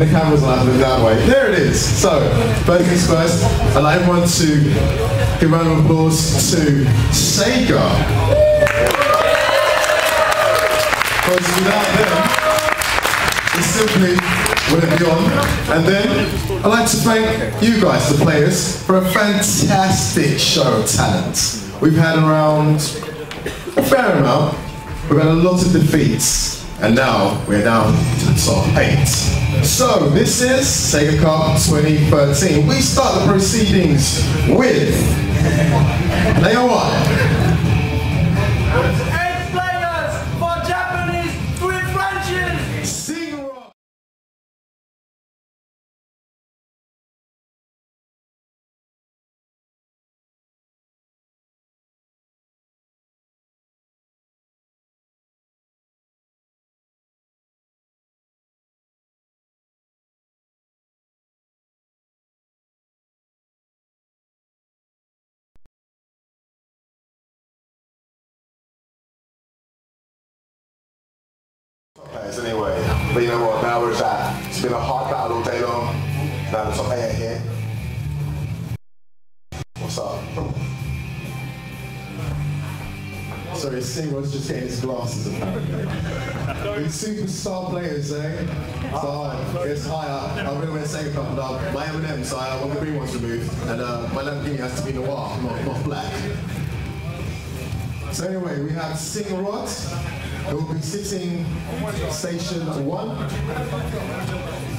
the camera's on, look that way. There it is. So, first things first, I'd like everyone to give a round of applause to Sega. Because without them, it simply wouldn't be on. And then, I'd like to thank you guys, the players, for a fantastic show of talent. We've had around a fair amount. We've had a lot of defeats. And now we're down to the top 8. So this is Sega Cup 2013. We start the proceedings with Layer 1. 8 players for Japanese Twin Frenches. Sing rock. Anyway, but you know what, now we're at. It's been a hard battle all day long. Now the top 8 are here. What's up? Sorry, Singrod's just getting his glasses apparently. These superstar players, eh? So it's higher. I'm going to wear Sega Cup now. My M&M, so I want the green ones removed. And my Lamborghini has to be noir, not black. So anyway, we have Singrod, who will be sitting station 1,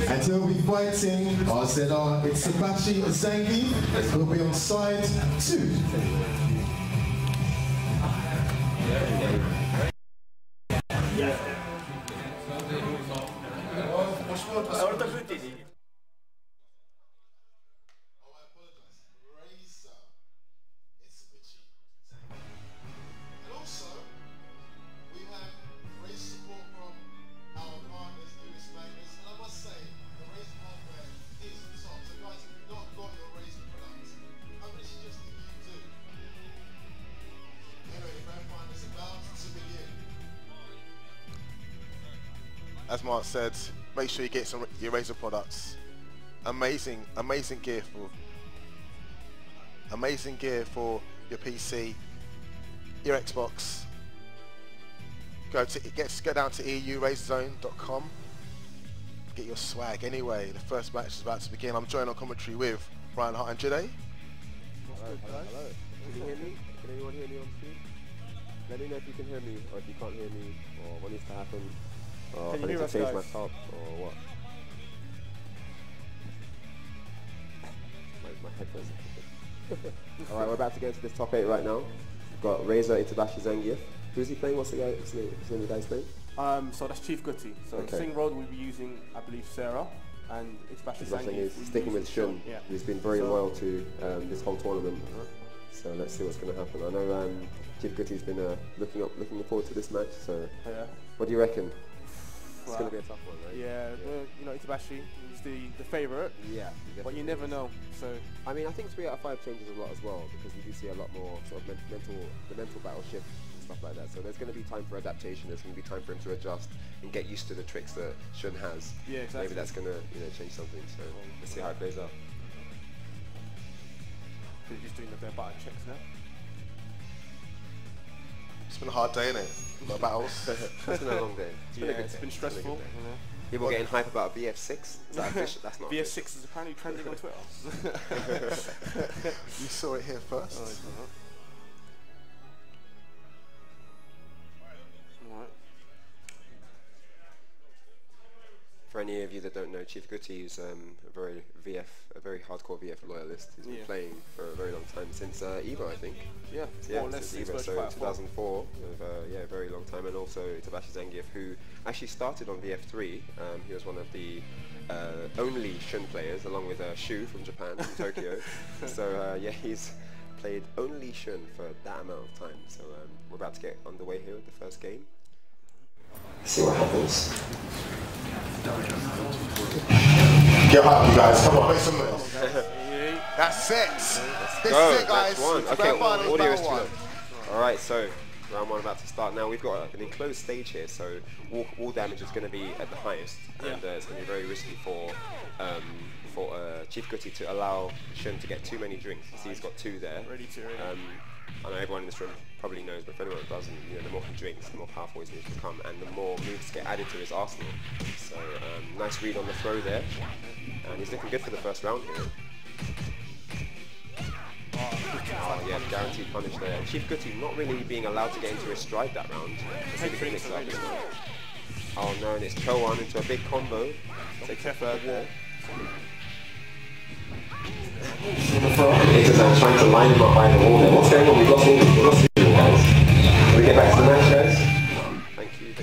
and he'll be fighting RZR Itsubashi Zangi, who will be on side 2. As Mark said, make sure you get some your Razer products. Amazing gear for your PC, your Xbox. Go down to eurazezone.com. Get your swag. Anyway, the first match is about to begin. I'm joined on commentary with Brian Hart and Jide. Hello. Can you hear me? Can anyone hear me on screen? Let me know if you can hear me, or if you can't hear me, or what needs to happen. Or if I need to change my top, or what? my headphones are Alright, we're about to get into this top 8 right now. We've got Razer Itabashi Zangief. Who's he playing? What's the name of the guy's playing? So that's Chief Gutti. So Singrod will be using, I believe, Sarah, and Itabashi Zangief is sticking with Shun, who's been very loyal to this whole tournament. So let's see what's going to happen. I know Chief Gutti's been looking forward to this match. So what do you reckon? It's going to be a tough one, right? Yeah, you know, Itabashi is the favourite. Yeah, but you never know. So I mean, I think 3 out of 5 changes a lot as well, because you do see a lot more sort of mental battle shift and stuff like that. So there's going to be time for adaptation. There's going to be time for him to adjust and get used to the tricks that Shun has. Yeah, exactly. Maybe that's going to change something. So let's see how it plays out. They're just doing their button checks now. It's been a hard day, innit? No battles. It's been a long day. It's been stressful. People getting hype about VF6. Is that official? That's not VF6 is apparently trending on Twitter. You saw it here first. For any of you that don't know, Chief Gutti is a very hardcore VF loyalist. He's been playing for a very long time, since EVO, I think. Since EVO, so 2004, a very long time. And also Itabashi Zangief, who actually started on VF3. He was one of the only Shun players, along with Shu from Japan, from Tokyo. So he's played only Shun for that amount of time. So we're about to get underway here with the first game. See what happens. Get up, you guys. Come on, make some noise. That's it. This is it, guys. Okay, audio is too low. Alright, so Round 1 about to start. Now we've got an enclosed stage here, so all damage is going to be at the highest, and it's going to be very risky for Chief Goody to allow Shun to get too many drinks. You see, he's got 2 there. Ready. I know everyone in this room probably knows, but if anyone doesn't, you know, the more he drinks, the more powerful his moves become, and the more moves get added to his arsenal. So nice read on the throw there, and he's looking good for the first round here. Oh yeah, guaranteed punish there. And Chief Goody not really being allowed to get into his stride that round. Oh no, and it's Cho-1 into a big combo. Takes a third there. Itazan trying to line him up by the wall there. What's going on? We've lost all the guys. Can we get back to the match, guys? Thank you.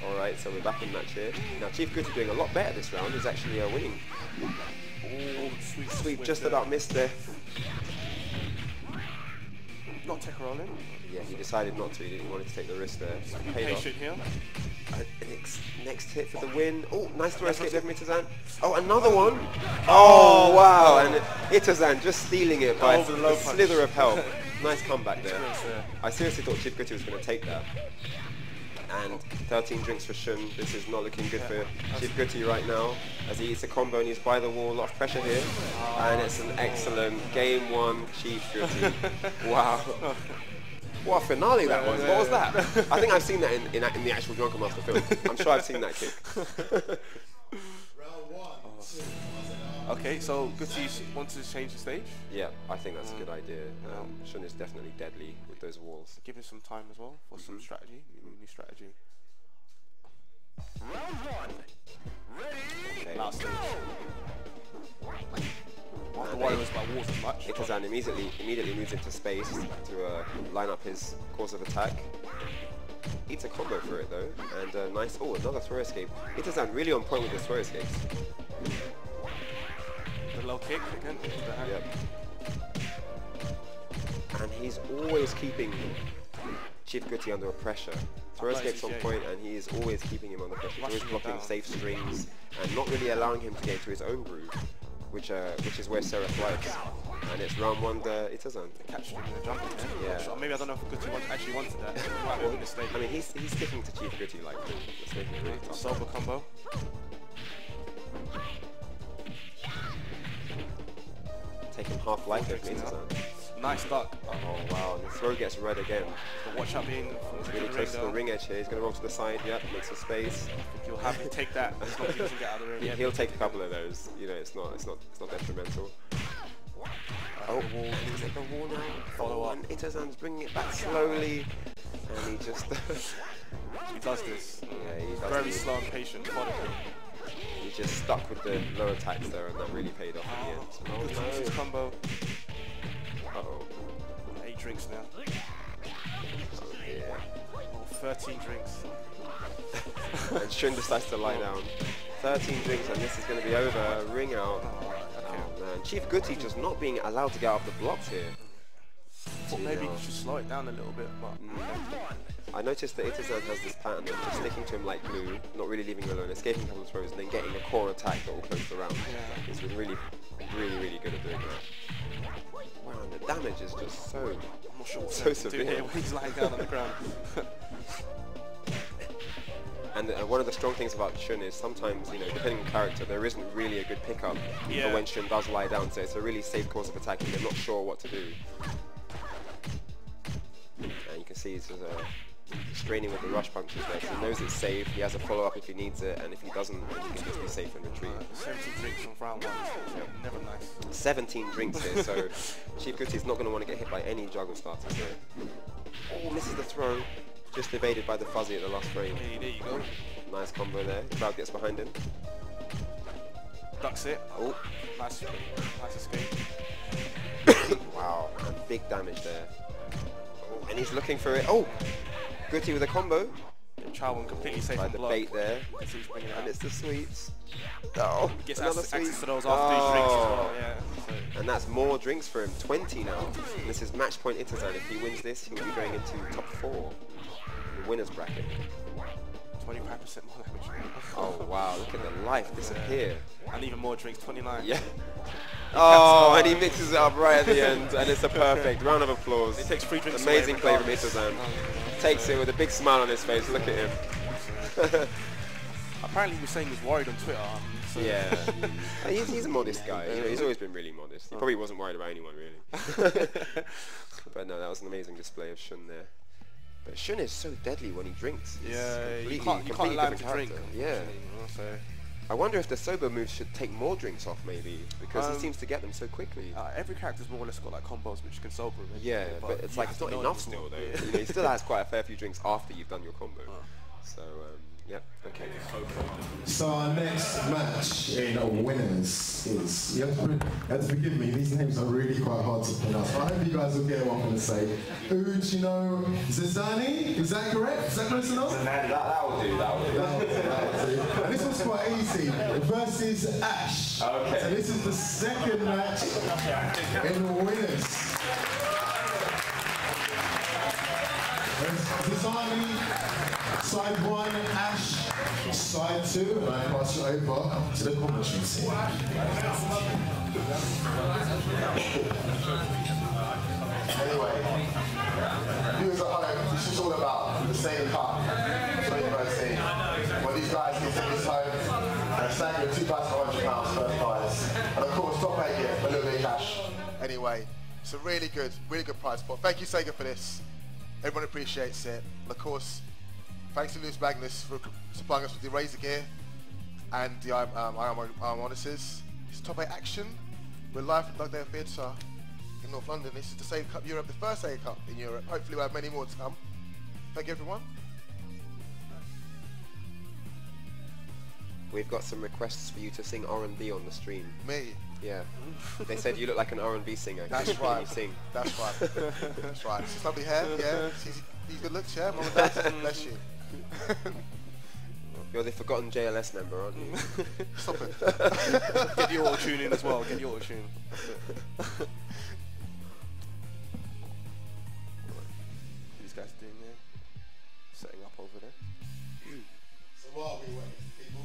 Alright, so we're back in match here. Now Chief Goody doing a lot better this round. He's actually winning. Oh, sweep just about missed there. Not tech rolling. Yeah, he decided not to. He didn't want to take the risk there. Patient here. Next hit for the win. Oh, nice throw escape there from Itazan. Oh, another one. Oh, wow. And Itazan just stealing it by a slither of health. Nice comeback there. I seriously thought Chief Goody was going to take that. And 13 drinks for Shun. This is not looking good for Chief Goody right now, as he eats a combo and he's by the wall. A lot of pressure here. And it's an excellent game 1, Chief Goody. Wow. What a finale that was. What was that? I think I've seen that in the actual Drunken Master film. I'm sure I've seen that kick. Okay, so Goody wants to change the stage? Yeah, I think that's a good idea. Shun is definitely deadly with those walls. Give him some time as well for some strategy, new strategy. Round 1. Ready? Okay. Last stage. Not to worry about walls as much. Itazan immediately moves into space to line up his course of attack. Eats a combo for it though, and nice. Oh, another throw escape. Itazan really on point with his throw escapes. The low kick again. Yep. And he's always keeping Chief Goody under pressure. Throw escapes on point, and he is always keeping him under pressure. He's always blocking safe strings and not really allowing him to get into his own groove, which is where Sarah thrives. And it's round 1 Itazan. Catch him in the jump. Yeah. So maybe I don't know if Goody actually wanted that. I mean, he's sticking to Chief Goody like it's making it really tough. Sober combo. Taking half life over Itazan. Nice duck. Oh wow, and the throw gets red again. But watch out being really close to the ring edge here. He's going to roll to the side. Yep, makes a space. You'll have to take that as long as you can get out of the ring. He'll take a couple of those. You know, it's not detrimental. Oh, he's at the wall now. Follow on. Itazan's bringing it back slowly, and he just he does this. Yeah, he does. Very slow and patient. He just stuck with the low attacks there, and that really paid off in the end. Oh no! Combo. Uh-oh. 8 drinks now. Oh yeah. Oh, 13 drinks. And Shun decides to lie down. 13 drinks, and this is going to be over. Ring out. Oh man, Chief Goody just not being allowed to get off the blocks here. Well, maybe you should slow it down a little bit, but... I noticed that Itazan has this pattern of just sticking to him like glue, not really leaving him alone, escaping a couple of throws, and then getting a core attack that will close the round. Yeah. He's been really good at doing that. Wow, and the damage is just so... I'm not sure what so severe. Here when he's lying down on the ground. And one of the strong things about Shun is sometimes, you know, depending on character, there isn't really a good pickup for when Shun does lie down, so it's a really safe course of attack and they're not sure what to do. And you can see he's straining with the rush punches there, so he knows it's safe, he has a follow-up if he needs it, and if he doesn't, then he can just be safe and retreat. 17 drinks on round 1, never nice. 17 drinks here, so Chief Goody's not going to want to get hit by any juggle starters here. Oh, misses the throw. Just evaded by the fuzzy at the last frame. Hey, there you go. Nice combo there. The crowd gets behind him. Ducks it. Oh. Nice escape. Wow, and big damage there. Oh, and he's looking for it. Oh! Goody with a combo. Cho-1 completely safe by from the block. bait there. And it's the sweeps. Oh, he gets another access to those after these drinks as well. Yeah. So. And that's more drinks for him. 20 now. And this is match point Itazan. If he wins this, he'll be going into top 4. The winner's bracket. 25% more damage. Oh wow, look at the life disappear. And even more drinks, 29. Yeah. Oh, and he mixes it up right at the end, and it's a perfect round of applause. He takes 3 drinks. Amazing play from Itazan. Takes it with a big smile on his face. Look at him. Apparently, he was saying he's worried on Twitter. So Yeah, he's a modest guy. You know, he's always been really modest. He probably wasn't worried about anyone really. But no, that was an amazing display of Shun there. But Shun is so deadly when he drinks. Yeah, you can't allow him to drink. Yeah. So I wonder if the sober moves should take more drinks off maybe, because he seems to get them so quickly. Every character's more or less got like combos which can sober him. Yeah, but it's like it's not enough still though. Yeah. You know, he still has quite a fair few drinks after you've done your combo. So yeah, okay. So our next match in winners is, you have to forgive me, these names are really quite hard to pronounce. I hope you guys will get what I'm going to say. Uchino Zizani, is that correct? Is that close enough? That will do, that will do. And this one's quite easy, versus Ash. Okay. So this is the second match in winners. Zizani, side 1, Ash, side 2, and I pass it over to the commentary team. Anyway, viewers at home, this is all about the Sega Cup 2013. When these guys can take this home and a stagger of £2,500 first prize. And of course, top 8 get a little bit of cash. Anyway, it's a really good prize pot. Thank you, Sega, for this. Everyone appreciates it. And of course, thanks to Ludus Magnus for supplying us with the Razor gear and the harnesses. It's top 8 action. We're live from Dugdale Theatre in North London. This is the Sega Cup Europe, the first Sega Cup in Europe. Hopefully we'll have many more to come. Thank you, everyone. We've got some requests for you to sing R&B on the stream. Me? Yeah. They said you look like an R&B singer. That's Can right. you sing? That's right. That's right. It's lovely hair, yeah. These good looks, yeah. Mum and Dad, bless you. You're the forgotten JLS member, aren't you? Stop it. Get your auto-tune in as well, get your auto-tune. These guys doing there? Setting up over there. So while we wait, people,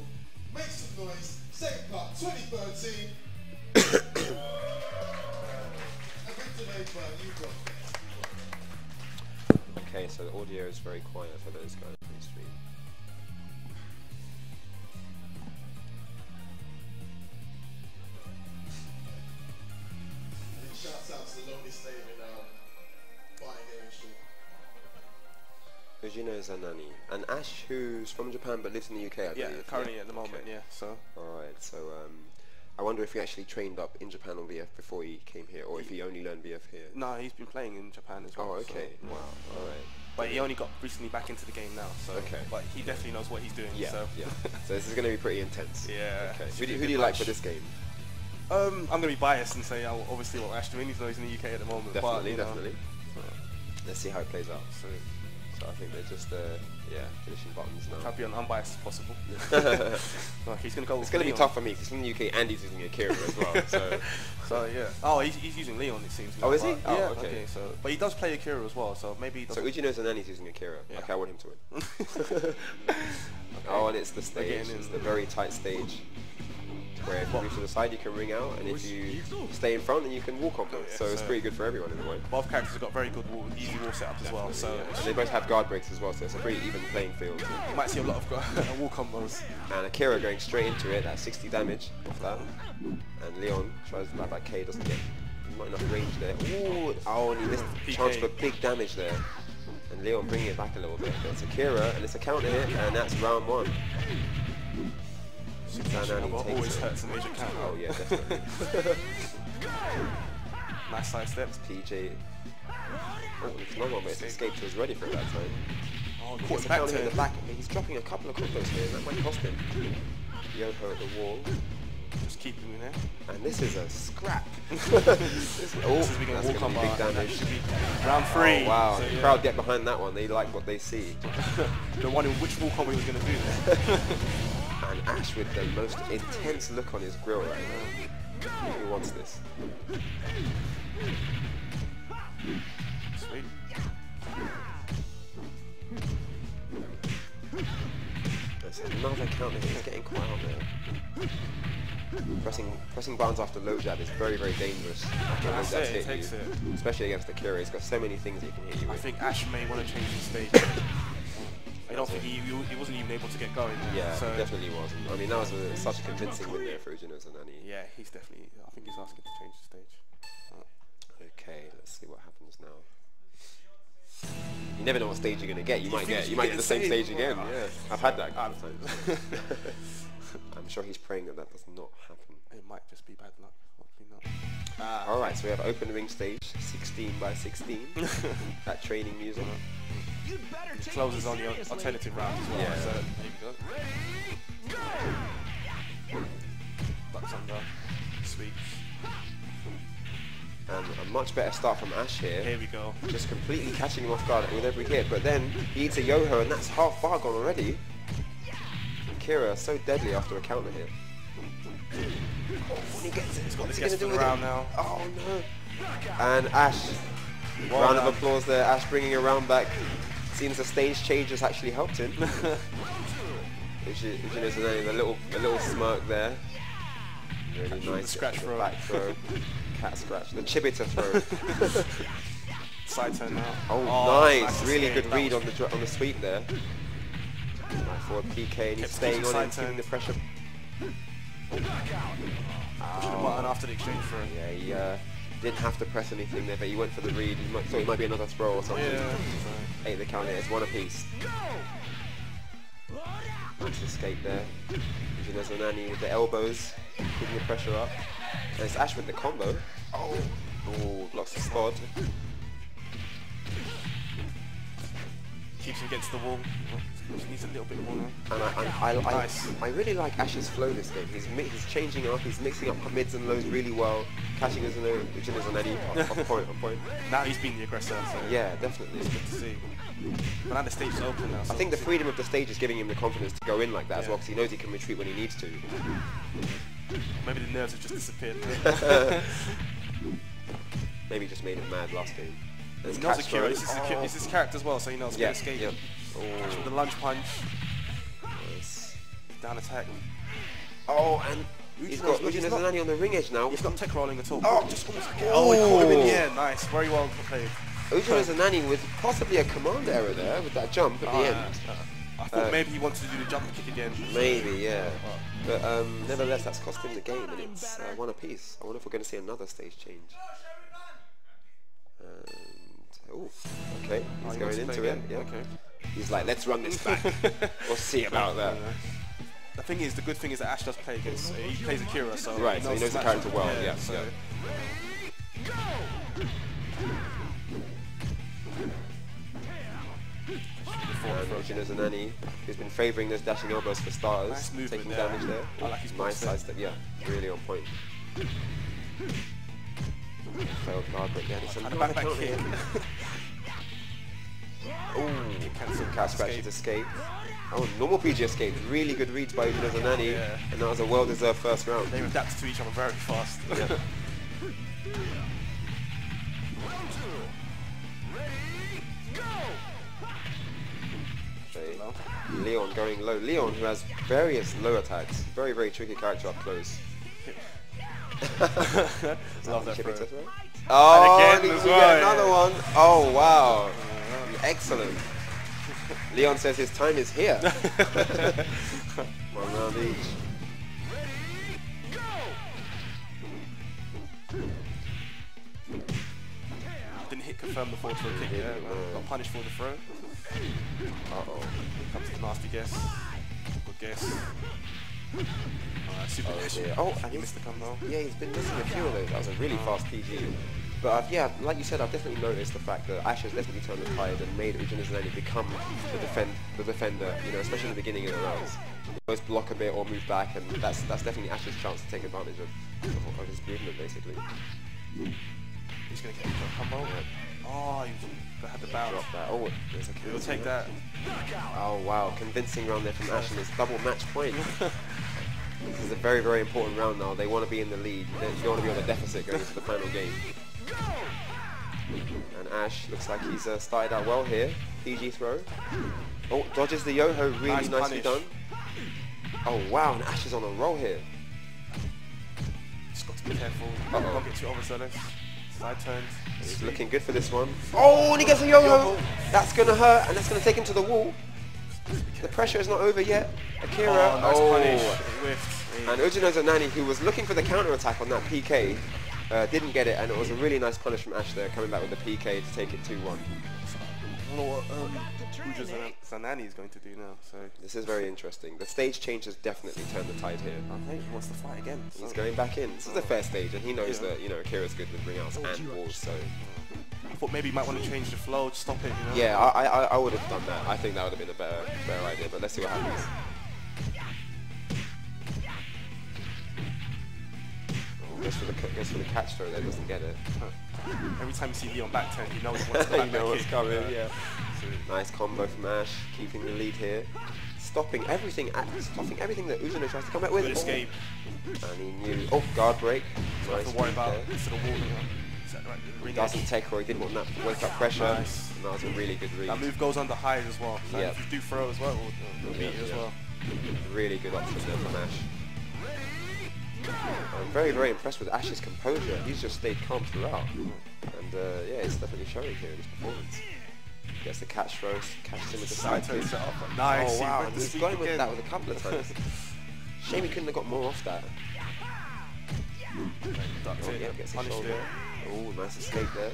make some noise. Second Cup 2013. Okay, so the audio is very quiet for those guys on the stream. And shouts out to the longest name in buying industry. Ujino Zanani. And Ash, who's from Japan but lives in the UK, I believe. Yeah, currently at the moment, okay. yeah. So. Alright, so I wonder if he actually trained up in Japan on VF before he came here, or if he only learned VF here. No, he's been playing in Japan as well. Oh, okay. So, Wow, alright. But he only got recently back into the game now, so. Okay. But he definitely knows what he's doing. Yeah, So. yeah. So this is going to be pretty intense. Yeah. Okay. Who do you like for this game? I'm going to be biased and say obviously what Ash doing. He's in the UK at the moment. Definitely, but, definitely. Let's see how it plays out. So I think they're just finishing buttons now. Try to be as unbiased as possible. Like he's going to go. It's going to be tough for me because he's from the UK and he's using Akira as well. So yeah. Oh, he's using Leon, it seems. Oh, is he? Yeah. Oh, okay. So, but he does play Akira as well. So maybe. So Ujino Zanani's using Akira. Yeah. Okay, I want him to win. Oh, and it's the stage. It's the very tight stage. Where if you move to the side, you can ring out, and if you stay in front, then you can walk on them. So it's pretty good for everyone in a way. Both characters have got very good easy wall setups as well. So And they both have guard breaks as well, so it's a pretty even playing field. you might see a lot of wall combos. And Akira going straight into it at 60 damage off that. And Leon tries to that K, doesn't get not enough range there. Ooh, oh, and he missed the chance for big damage there. And Leon bringing it back a little bit. But it's Akira, and it's a counter hit, and that's round 1. Always hurts a major counter. Oh yeah, definitely. Nice side steps. PJ. Oh, it's not one, but it's escaped. He was ready for it that time. Oh, He gets a counter hit in the back. I mean, he's dropping a couple of combos here. That might cost him. Yoho at the wall. Just keep him in there. And this is a scrap. This is that's wall going to combo. be big damage. Round 3. Oh, wow, So, the yeah. crowd get behind that one. They like what they see. They're wondering which wall combo he was going to do there. And Ash with the most intense look on his grill right now. He wants this. Sweet. There's another counter. He's getting quite out there. Pressing buttons after low jab is very, very dangerous. After low jabs hit you, especially against Akira. He's got so many things he can hit you with. I think Ash may want to change his stage. I don't think he wasn't even able to get going. Yeah, so he definitely wasn't. I mean, that was such a convincing win there for Ujinos and Nani. Yeah, he's definitely. I think he's asking to change the stage. Okay, let's see what happens now. You never know what stage you're gonna get. You might get the same stage again. Yeah, I've had that a couple of times. I'm sure he's praying that does not happen. It might just be bad luck. Hopefully not. All right, so we have open ring stage, 16 by 16. That training music. It closes on the alternative round as well. Yeah. So there you go. Bucks under. Sweet. And a much better start from Ash here. Here we go. Just completely catching him off guard with every hit, but then he eats a yo-ho and that's half bar gone already. Kira so deadly after a counter hit. When he gets it, what's he going to do with it? Now. Oh no. And Ash, round of applause there, Ash bringing a round back. Seems the stage change has actually helped him. Ujinos a little smirk there. Really nice. The scratch throw. Back throw. Cat scratch. The Chibita throw. Side turn now. Oh, nice. Really good read on the sweep there. Right, forward PK and he's staying on it, keeping the pressure. Pushing the button after the exchange throw. Yeah, he didn't have to press anything there, but he went for the read. He thought it might be another throw or something. Yeah. Ate the counter. It's one apiece. Nice escape there. Ujinos Nani with the elbows, keeping the pressure up. And it's Ash with the combo. Oh, blocks the spot. Keeps him against the wall. He needs a little bit more now. And I really like Ash's flow this game. He's changing up, he's mixing up mids and lows really well, catching Ujinos Nani on point. Now he's been the aggressor. So yeah, definitely. It's good to see. But now the stage is open now. So I think the freedom of the stage is giving him the confidence to go in like that as well, because he knows he can retreat when he needs to. Maybe the nerves have just disappeared. Maybe he just made him mad last game. He knows Akira. It's his character as well, so he knows how to escape. Yep. With the lunge punch. Nice. Down attack. Oh, and he's got Ujinos Nani on the ring edge now. He's not tech rolling at all. Oh, he caught him in the air. Nice. Very well played. Ujinos Nani with possibly a command error there with that jump at the end. I thought maybe he wanted to do the jump kick again. Maybe, yeah. But nevertheless, that's cost him the game, and it's one apiece. I wonder if we're going to see another stage change. And, okay, he's going into it. Yeah. Okay. He's like, let's run this back. We'll see about that. The thing is, the good thing is that Ash does play against. He plays Akira, so right. So he knows the character well. Yeah. So. And Ujinos Nani, who's been favouring those dashing elbows for starters, nice taking damage there. I like his nice sidestep, yeah, really on point. Failed guard, but yeah, there's a back here. Cancel cat scratches escape. Oh, normal PG escape. Really good reads by Ujinos Nani, and that was a well-deserved first round. They adapted to each other very fast. Yeah. Leon going low. Leon, who has various low attacks. Very, very tricky character up close. Love that throw. Oh, and again, we get another one. Oh, wow. Excellent. Leon says his time is here. One round each. Didn't hit confirm the forward throw kick there. Got punished for the throw. Uh-oh. Here comes the nasty guess. Good guess. Super dear. Oh, and he missed the combo. Yeah, he's been missing a few of those. That was a really fast PG. But yeah, like you said, I've definitely noticed the fact that Ash has definitely turned the tide and made Ujinos Nani become the defender, you know, especially in the beginning of the rounds. Both block a bit or move back, and that's definitely Ash's chance to take advantage of his movement, basically. He's going to get a combo. Oh, he had the bounce. Drop that. Oh, there's a cancel. He'll take that. Oh wow, convincing round there from Ash, and it's double match point. This is a very, very important round now. They want to be in the lead. You don't want to be on a deficit going into the final game. And Ash looks like he's started out well here. PG throw. Oh, dodges the yo-ho, really nicely done. Oh wow, and Ash is on a roll here. Careful. Don't get too overzealous. Side turns. He's looking good for this one. Oh, and he gets a yo-yo. That's going to hurt, and that's going to take him to the wall. The pressure is not over yet. Akira. Nice punish. Whiffed. And Ujino Zanani, who was looking for the counter-attack on that PK, didn't get it, and it was a really nice punish from Ash there, coming back with the PK to take it 2-1. I don't know what Zanani is going to do now. So this is very interesting. The stage change has definitely turned the tide here. Okay, he wants to fight again. He's going back in. This is the fair stage, and he knows that Akira's good with ring outs and walls. So I thought maybe he might want to change the flow, to stop it. Yeah, I would have done that. I think that would have been a better idea. But let's see what happens. Goes for the catch throw there, doesn't get it. Every time you see Leon back turn, you know what's coming. Yeah. Nice combo from Ash, keeping the lead here, stopping everything that Ujino tries to come back with. Good escape. And he knew. Oh, guard break. Nice. Don't worry about the wall. Doesn't take her. He didn't want that wake up pressure. Nice. And that was a really good read. That move goes under highs as well. So yeah. If you do throw as well, it'll beat you as well. Really good option there from Ash. I'm very, very impressed with Ash's composure. He's just stayed calm throughout. And yeah, it's definitely showing here in his performance. Gets the catch throws, catches him with the side kick. Nice. Oh wow, and he's going with that with a couple of times. Shame he couldn't have got more off that. Yeah, gets a shoulder. Oh, nice escape there.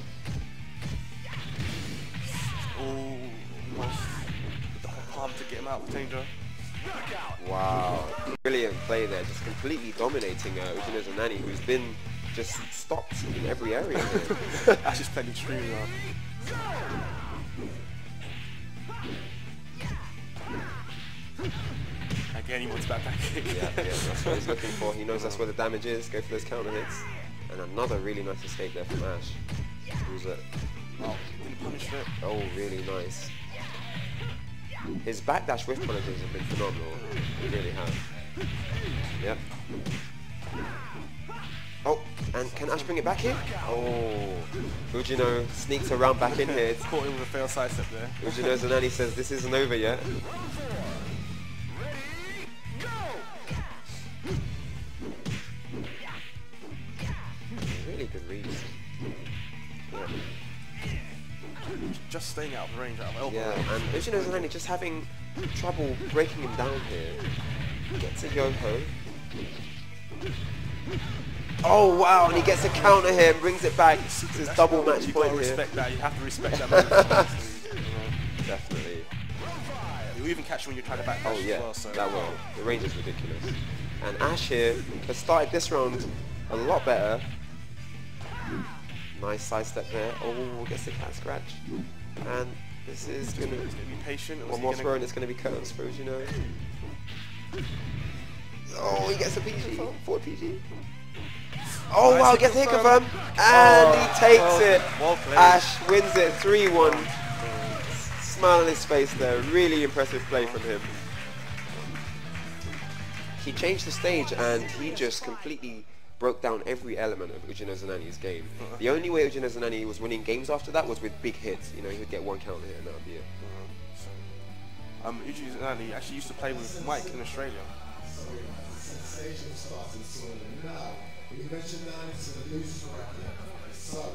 Oh, nice. The palm to get him out of danger. Wow, brilliant play there, just completely dominating Ujino Zanani, who's been just stopped in every area here. Ash is playing extremely well. Again, he wants back kick. Yeah, that's what he's looking for. He knows that's where the damage is. Go for those counter hits. And another really nice escape there from Ash. Who's it? Oh, didn't punish it. Oh, really nice. His backdash whiff punishes have been phenomenal. He really have. Yep. Oh, and can Ash bring it back here? Oh, Ujino sneaks around back in here. Caught him with a fail side step there. Ujino Zanani says this isn't over yet. Really good reads. Yeah. Just staying out of range, out of elbow. Yeah, and Ujino Zanani just having trouble breaking him down here. Gets a yo-ho. Oh wow, and he gets a counter here and brings it back. It's his double match point here. Respect that. You have to respect that moment. Definitely. You even catch when you try to backdash as well. So. That will. The range is ridiculous. And Ash here has started this round a lot better. Nice sidestep there. Oh, gets the cat scratch. And this is going to be patient. One more throw and it's going to be curtains for Ujino. Oh, he gets a PG. Forward PG. Oh nice, wow, gets a hit confirm. And he takes it. Well Ash wins it 3-1. Smile on his face there. Really impressive play from him. He changed the stage and he just completely broke down every element of Ujino Zanani's game. The only way Ujino Zanani was winning games after that was with big hits. You know, he would get one counter hit and that would be it. Ujino Zanani actually used to play with Mike in Australia. You mentioned now it's a Ludus bracket. So,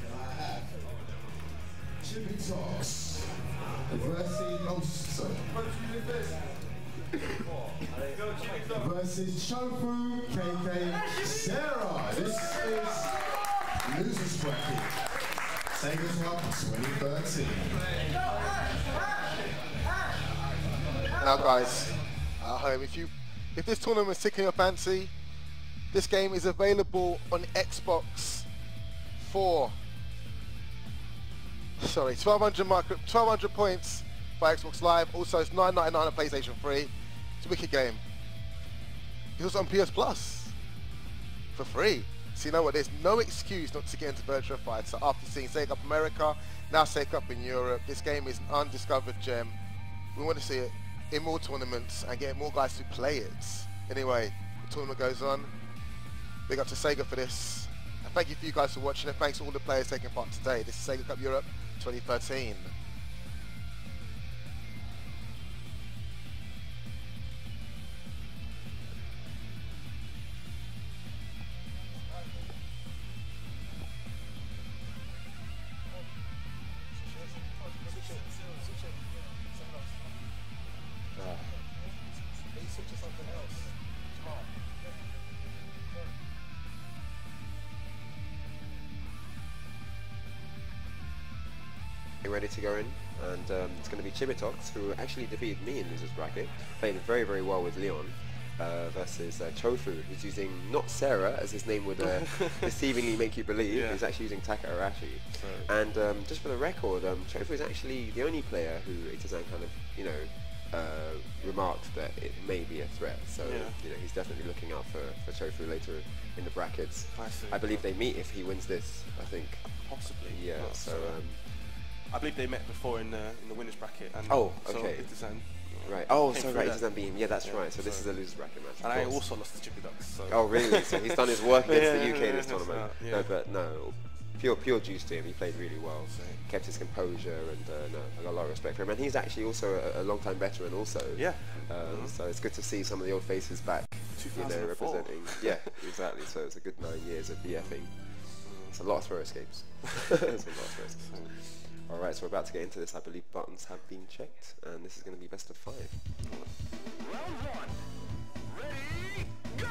can I have Chippy Talks versus Shofu KK Sarah. This is Ludus bracket. Sega Cup 2013. Now guys, at home, if this tournament's tickling your fancy, this game is available on Xbox for 1200 points for Xbox Live. Also, it's $9.99 on PlayStation 3. It's a wicked game. It's also on PS Plus for free. So you know what? There's no excuse not to get into Virtua 5. So after seeing Sega Cup America, now Sega Cup in Europe, this game is an undiscovered gem. We want to see it in more tournaments and get more guys to play it. Anyway, the tournament goes on. Big up to Sega for this. And thank you for you guys for watching, and thanks to all the players taking part today. This is Sega Cup Europe 2013. ready to go in, and it's going to be Chibitox, who actually defeated me in Losers bracket, played very, very well with Leon, versus Chofu, who's using not Sarah, as his name would deceivingly make you believe. He's actually using Taka Arashi. And just for the record, Chofu is actually the only player who Itazan kind of, you know, remarked that it may be a threat. So you know, he's definitely looking out for Chofu later in the brackets. I believe they meet if he wins this, I think. Possibly. Yeah, so I believe they met before in the winners bracket. And oh, okay. So right. Oh, so right, Itazan beat him. Yeah, that's right. So this is a losers bracket match. And I also lost to Chibitox. So. Oh, really? So he's done his work against the UK in this tournament. No, but no. Pure juice to him. He played really well. Kept his composure, and no, I got a lot of respect for him. And he's actually also a long-time veteran, also. Yeah. So it's good to see some of the old faces back. You know, representing. Yeah, exactly. So it's a good 9 years of BFing. It's a lot of throw escapes. It's a lot of throw escapes. All right, so we're about to get into this. I believe buttons have been checked, and this is going to be best of 5. Round 1. Ready, go!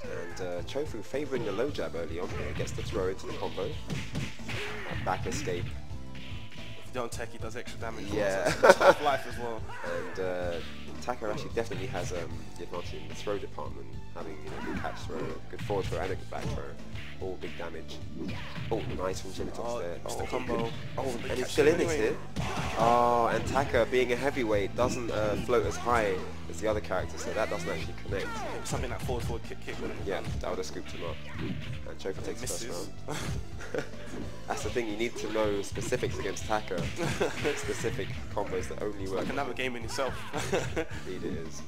And Chofu favouring the low jab early on here, gets the throw into the combo. Back escape. If you don't tech, he does extra damage. Yeah. It's half life as well. And Taka actually definitely has the advantage in the throw department, having, you know, good catch throw, good forward throw, and a good back throw. All big damage. Oh, nice from Chibitox there. Oh, the combo. Oh, and he's still in it here. Oh, and Taka, being a heavyweight, doesn't float as high as the other characters, so that doesn't actually connect. Something like forward kick would have that would have scooped him up. And Chofu takes the first round. That's the thing, you need to know specifics against Taka. Specific combos that only work. Like another game in itself. Indeed it is.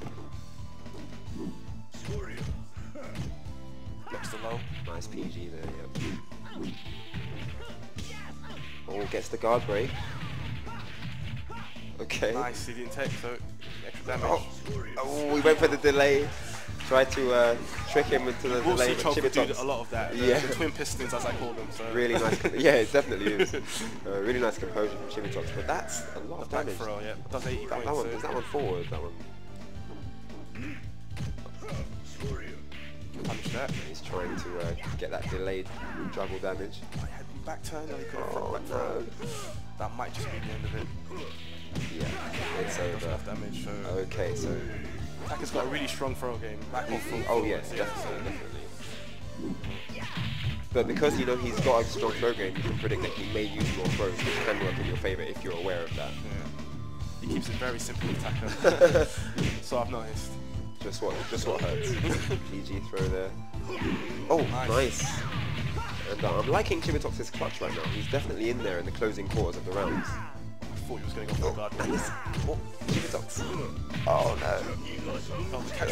Blocks the low. Nice PG there, yeah. Oh, gets the guard break. Okay. Nice, he didn't take, so extra damage. Oh, we went for the delay. Tried to trick him into the delay, but Chibitox did a lot of that. The twin pistons, as I call them. So. Really nice. Yeah, it definitely is. Really nice composure from Chibitox, but that's a lot of damage. Throw, yeah. Does 80 points. That one, is that one forward? That one. Punish that. He's trying to get that delayed juggle damage. I had back turn, and he could have front back throw. That might just be the end of it. Yeah, it's over. Enough damage. So okay, so Taka's got a really strong throw game. Back on full. Oh yes, definitely. But because you know he's got a strong throw game, you can predict that he may use more throws, which can work in your favour if you're aware of that. Yeah. He keeps it very simple with Taka. So I've noticed. Just what hurts. PG throw there. Oh, nice. And I'm liking Chibitox's clutch right now. He's definitely in there in the closing quarters of the rounds. I thought he was going to go for guard. And this, Chibitox. Oh no.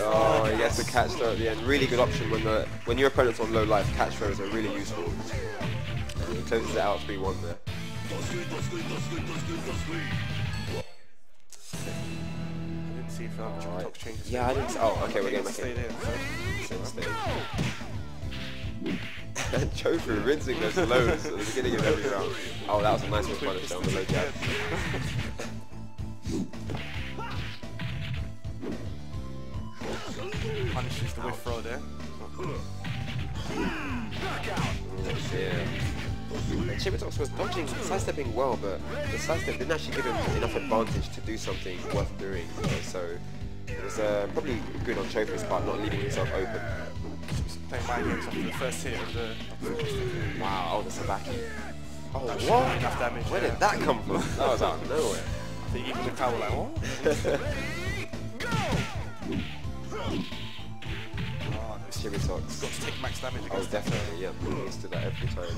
Oh, he gets the catch throw at the end. Really good option when your opponent's on low life. Catch throws are really useful. And he closes it out 3-1 there. See if Chibitox changes. Yeah, I didn't. Oh, okay, we're getting back in. And Chofu rinsing those lows at the beginning of every round. Oh, that was a nice one punish on the low jab. Punishes the whiff throw there. Yeah. Chibitox was dodging, sidestepping well, but the sidestep didn't actually give him enough advantage to do something worth doing. So it was probably good on Chofu's part, not leaving himself open. Playing my games after the first hit of the... Wow, oh, the Sabaki. Oh, what? Enough damage. Where did that come from? That was out of nowhere. I think even the crowd were like, what? Chibitox. Got to take max damage against definitely, yeah. He used to that every time.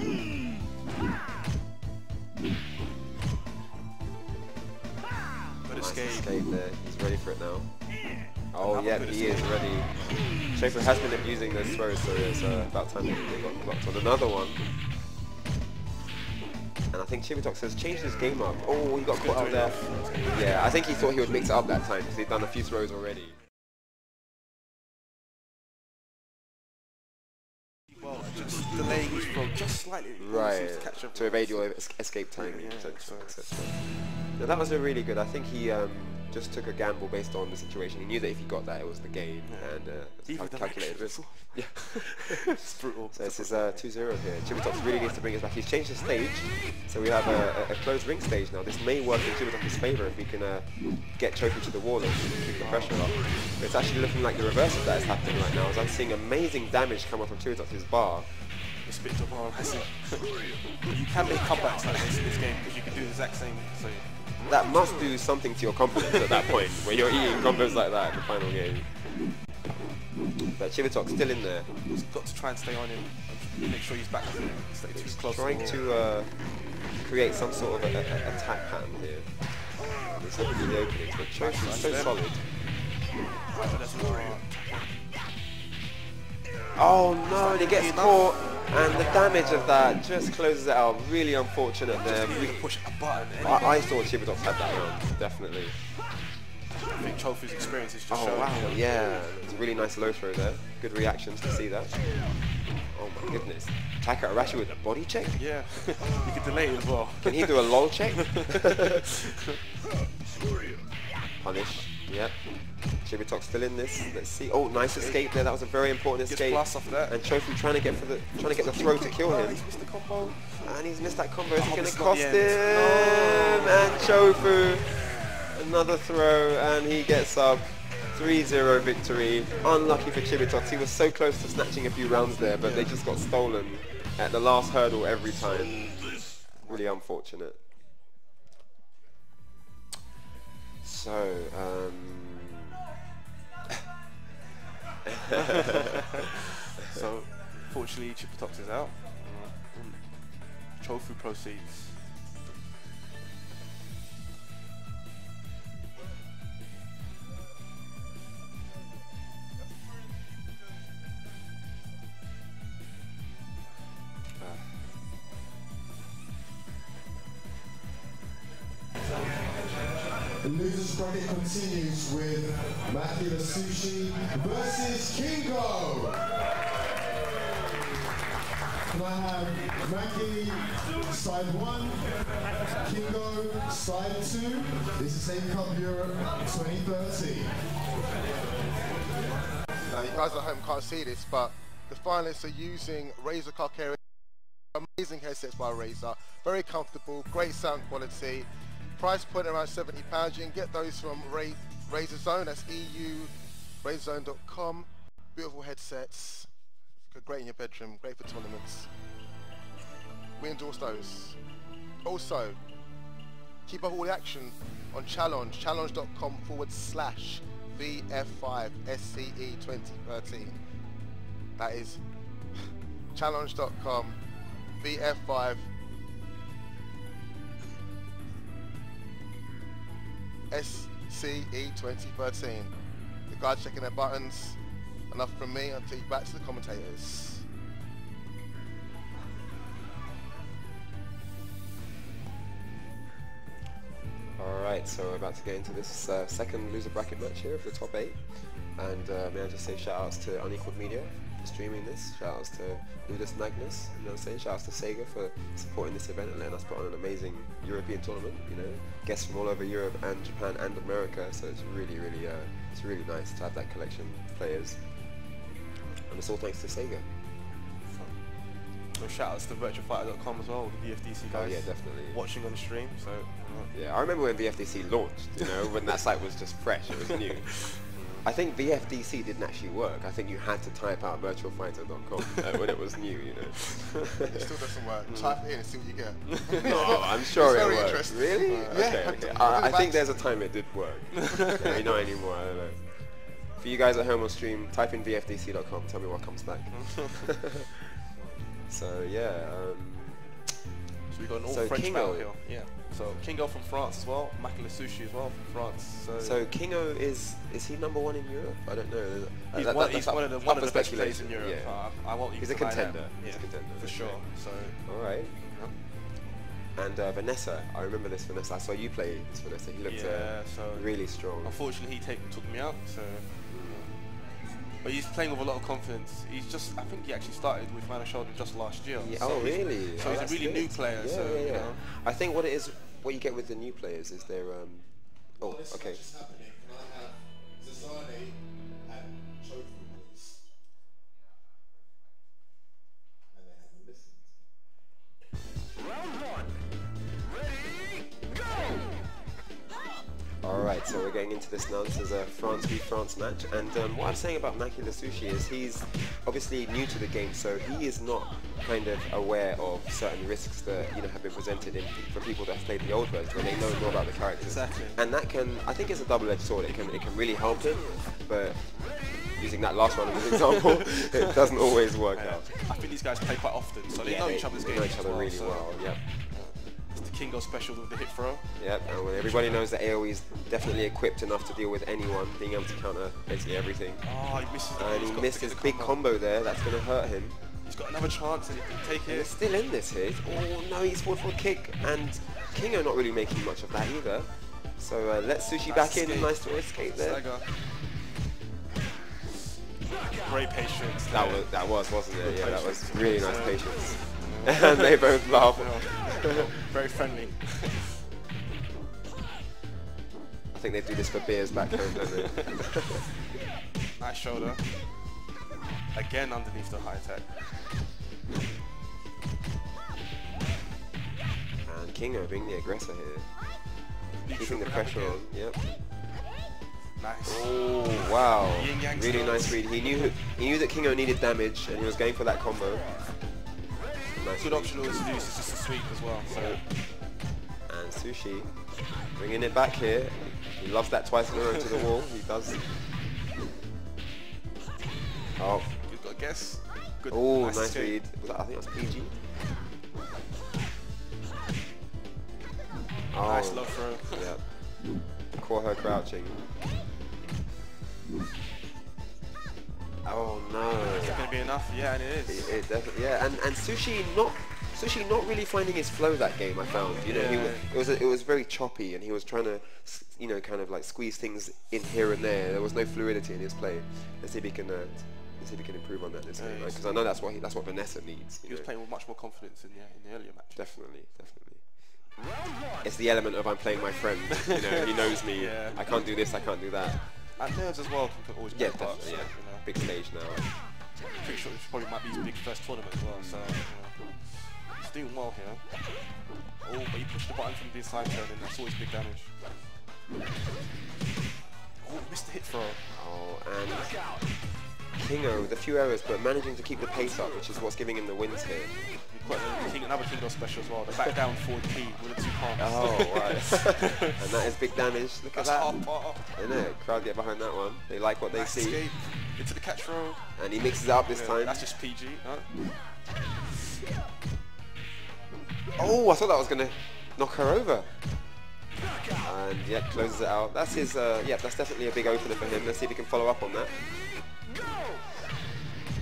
Good nice escape there. He's ready for it now. Oh yeah, he is ready. Chofu has been abusing those throws, so it's about time they got blocked on another one. And I think Chibitox has changed his game up. Oh, he got caught out there. Yeah, I think he thought he would mix it up that time because he'd done a few throws already. Well, just delaying his throw just slightly. Right, to evade your escape time. Yeah, Now, that was a really good. I think he just took a gamble based on the situation. He knew that if he got that, it was the game, and calculated risk. Yeah. It's brutal. So this is 2-0 here. Chibitox really needs to bring us back. He's changed the stage, so we have a closed ring stage now. This may work in Chibitox's favour if we can get Trophy to the wall and keep the pressure up. But it's actually looking like the reverse of that is happening right now, as I'm seeing amazing damage come up from Chibitox's bar. It's a bit of a you can make comebacks like this in this game because you can do the exact same. So that must do something to your confidence at that point, where you're eating combos like that in the final game. But Chibitox still in there. He's got to try and stay on him and make sure he's back there. Stay too close. Trying to create some sort of attack pattern here. There's nothing in the openings, but Trophy's so solid. Oh no, and he gets caught, and the damage of that just closes it out. Really unfortunate there. We push a button. I thought Chibitox had that round, definitely. I think Trophy's experience is just showing. Wow, yeah. It's a really nice low throw there. Good reactions to see that. Oh my goodness. Taika Arashi with a body check? Yeah, you can delay it as well. Can he do a lol check? Punish, yep. Chibitox still in this. Let's see. Oh, nice escape there. That was a very important escape. Plus off that. And Trophy trying to get the throw to kill him. He's missed the combo. And he's missed that combo. Is it going to cost him? And Chofu, another throw, and he gets up. 3-0 victory. Unlucky for Chibitox. He was so close to snatching a few rounds there, but they just got stolen at the last hurdle every time. Really unfortunate. So, so, fortunately, Chibitox is out. Chofu proceeds. The losers bracket continues with Magnus versus Kingo. Can I have Maki side 1, Kingo side 2? This is Sega Cup Europe 2013. Now you guys at home can't see this, but the finalists are using Razer car carrier. Amazing headsets by Razer, very comfortable, great sound quality. Price point around £70. You can get those from Razer Zone, that's razorZone.com. Beautiful headsets, great in your bedroom, great for tournaments. We endorse those. Also, keep up all the action on Challenge, challenge.com/VF5 SCE 2013. That is challenge.com VF5 SCE 2013. The guys checking their buttons. Enough from me, I'll take you back to the commentators. Alright, so we're about to get into this second loser bracket match here of the top 8. And may I just say shout outs to Unequalled Media for streaming this, shout outs to Ludus Magnus, you know what I'm saying, shout outs to Sega for supporting this event and letting us put on an amazing European tournament, you know, guests from all over Europe and Japan and America, so it's really nice to have that collection of players. And it's all thanks to Sega. So shout outs to VirtuaFighter.com as well, the VFDC guys. Oh yeah, definitely. Watching on the stream, so. Yeah, I remember when VFDC launched, you know, when that site was just fresh, it was new. I think VFDC didn't actually work. I think you had to type out virtualfighter.com when it was new, you know. It still doesn't work. Type it in and see what you get. No, I'm sure it worked. Interesting. Really? Yeah. Okay. I think there's a time it did work. Maybe not anymore, I don't know. For you guys at home on stream, type in vfdc.com, tell me what comes back. So yeah, so we got an all French battle here. Yeah. So Kingo from France as well, Magnus as well from France. So Kingo is he number 1 in Europe? I don't know. He's one of the best players in Europe. Yeah. I won't he's a contender. He's a contender for sure. So all right. And Vanessa, I remember this Vanessa. I saw you play this Vanessa. He looked really strong. Unfortunately, he took me out. So. But he's playing with a lot of confidence. I think he actually started with Showdown just last year. Yeah, so really? He's a really new player. Yeah. I think what you get with the new players is they're Oh, okay. Is happening. Can I have Zazane and Trophy, please? And they haven't listened. Round one. Ready, go! Alright, so we're getting into this now. This is a France v France match, and what I'm saying about Maki Sushi is he's obviously new to the game, so he is not kind of aware of certain risks that have been presented for people that have played the old version, where they know more about the characters. Exactly. And that can, I think it's a double-edged sword. It can really help him, but using that last one as an example, it doesn't always work out. I think these guys play quite often, so they know each other's They games know each other well, really so well. Yep. It's the Kingo special with the hit throw. Yep, and when everybody knows that AoE is definitely equipped enough to deal with anyone, being able to counter basically everything. Oh, he misses. And he missed his big combo there. That's going to hurt him. He's got another chance and he can take He's it. still in this hit. Oh no, he's forward for a kick, and Kingo not really making much of that either. So let's Sushi back in. Nice to escape there. Sega. Great patience. That was, wasn't it? Yeah, that was really nice patience. And they both laugh. Very friendly. I think they do this for beers back home, don't they? Nice shoulder. Again underneath the high tech. And Kingo being the aggressor here. Keeping the pressure on. Yep. Nice. Oh wow! Yin yang Really skills. nice read. He knew that Kingo needed damage, and he was going for that combo. Nice Good read. option always to do is just a sweep as well. So And Sushi bringing it back here. He loves that twice in a row to the wall. He does. Oh. you've got a guess. Good. Oh, nice escape. read. Was that, I think that was PG. Oh, Nice low throw. yeah. Caught her crouching. Oh no. Is it going to be enough? Yeah, and it is. It definitely, yeah. And Sushi not really finding his flow that game. I found, it was very choppy, and he was trying to, kind of like squeeze things in here and there. There was no fluidity in his play. Let's see if he can improve on that this game, because I know that's what Vanessa needs. He was playing with much more confidence in the earlier match. Definitely. It's the element of I'm playing my friend. He knows me. Yeah. I can't do this. I can't do that. And nerves as well can always play Yeah, a part. definitely. So, Yeah. Big stage now. Pretty sure this probably might be his big first tournament as well. So he's doing well here. Oh, but he pushed the button from the side turn, and that's always big damage. Oh, missed the hit throw. Oh, and Kingo with a few errors, but managing to keep the pace up, which is what's giving him the wins here. You've got another Kingo special as well. The back down forward P with the two palms. Oh, right. And that is big damage. Look That's at that. half bar. Isn't it? Crowd get behind that one. They like what they Nice see. escape into the catch throw. And he mixes it up this time. That's just PG. Huh? Oh, I thought that was going to knock her over. And yeah, closes it out. That's his, that's definitely a big opener for him. Let's see if he can follow up on that.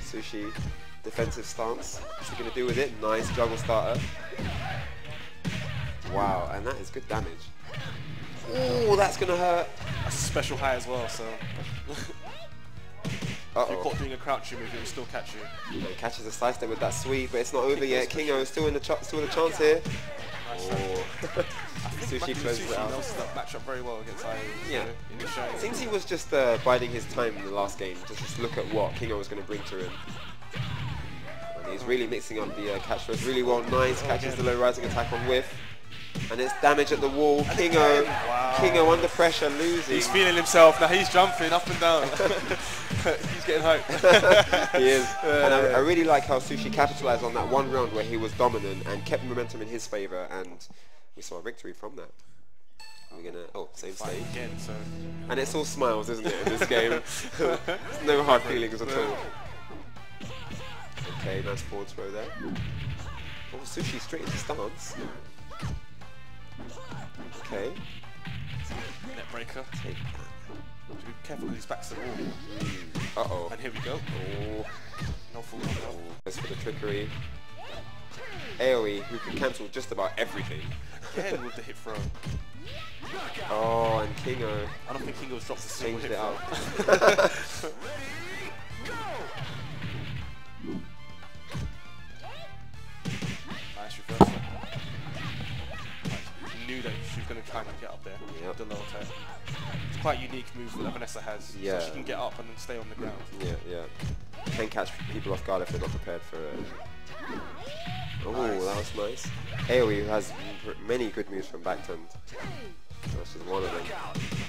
Sushi, defensive stance. What's he going to do with it? Nice juggle starter. Wow, and that is good damage. Oh, that's going to hurt. That's a special high as well, so... If you're caught doing a crouching move, it will still catch you. He catches a side step with that sweep, but it's not over yet. Kingo is still in the chance here. Nice. Oh. Sushi closes it out. knows that match up very well against IE. Yeah. In the show. Seems he was just biding his time in the last game, just look at what Kingo was going to bring to him. And he's really mixing up the catch throws really well. Nice, catches the low rising attack on whiff. And it's damage at the wall. Kingo, Wow. Kingo under pressure, losing. He's feeling himself now. He's jumping up and down. He's getting hyped. He is. And I really like how Sushi capitalized on that one round where he was dominant and kept momentum in his favor, and we saw a victory from that. We're gonna same stage. Again, so. And it's all smiles, isn't it, in this game? No hard feelings at all. Okay, nice forward throw there. Oh, Sushi straight into stance. Okay. Net breaker. Take that. Be careful because he's back to the wall. Uh-oh. And here we go. Oh. No full knockout. As for the trickery. AoE, who can cancel just about everything. Again with the hit throw. Oh, and Kingo I don't think Kingo's dropped a single changed hit it throw. up. Nice reversal. Knew knew that she was going to kind of get up there. Yep. The low attack. It's quite a unique move that Vanessa has. Yeah. So she can get up and then stay on the ground. Yeah, yeah. Can catch people off guard if they're not prepared for it. Oh, nice. That was nice. AoE has many good moves from back turn. This is one of them.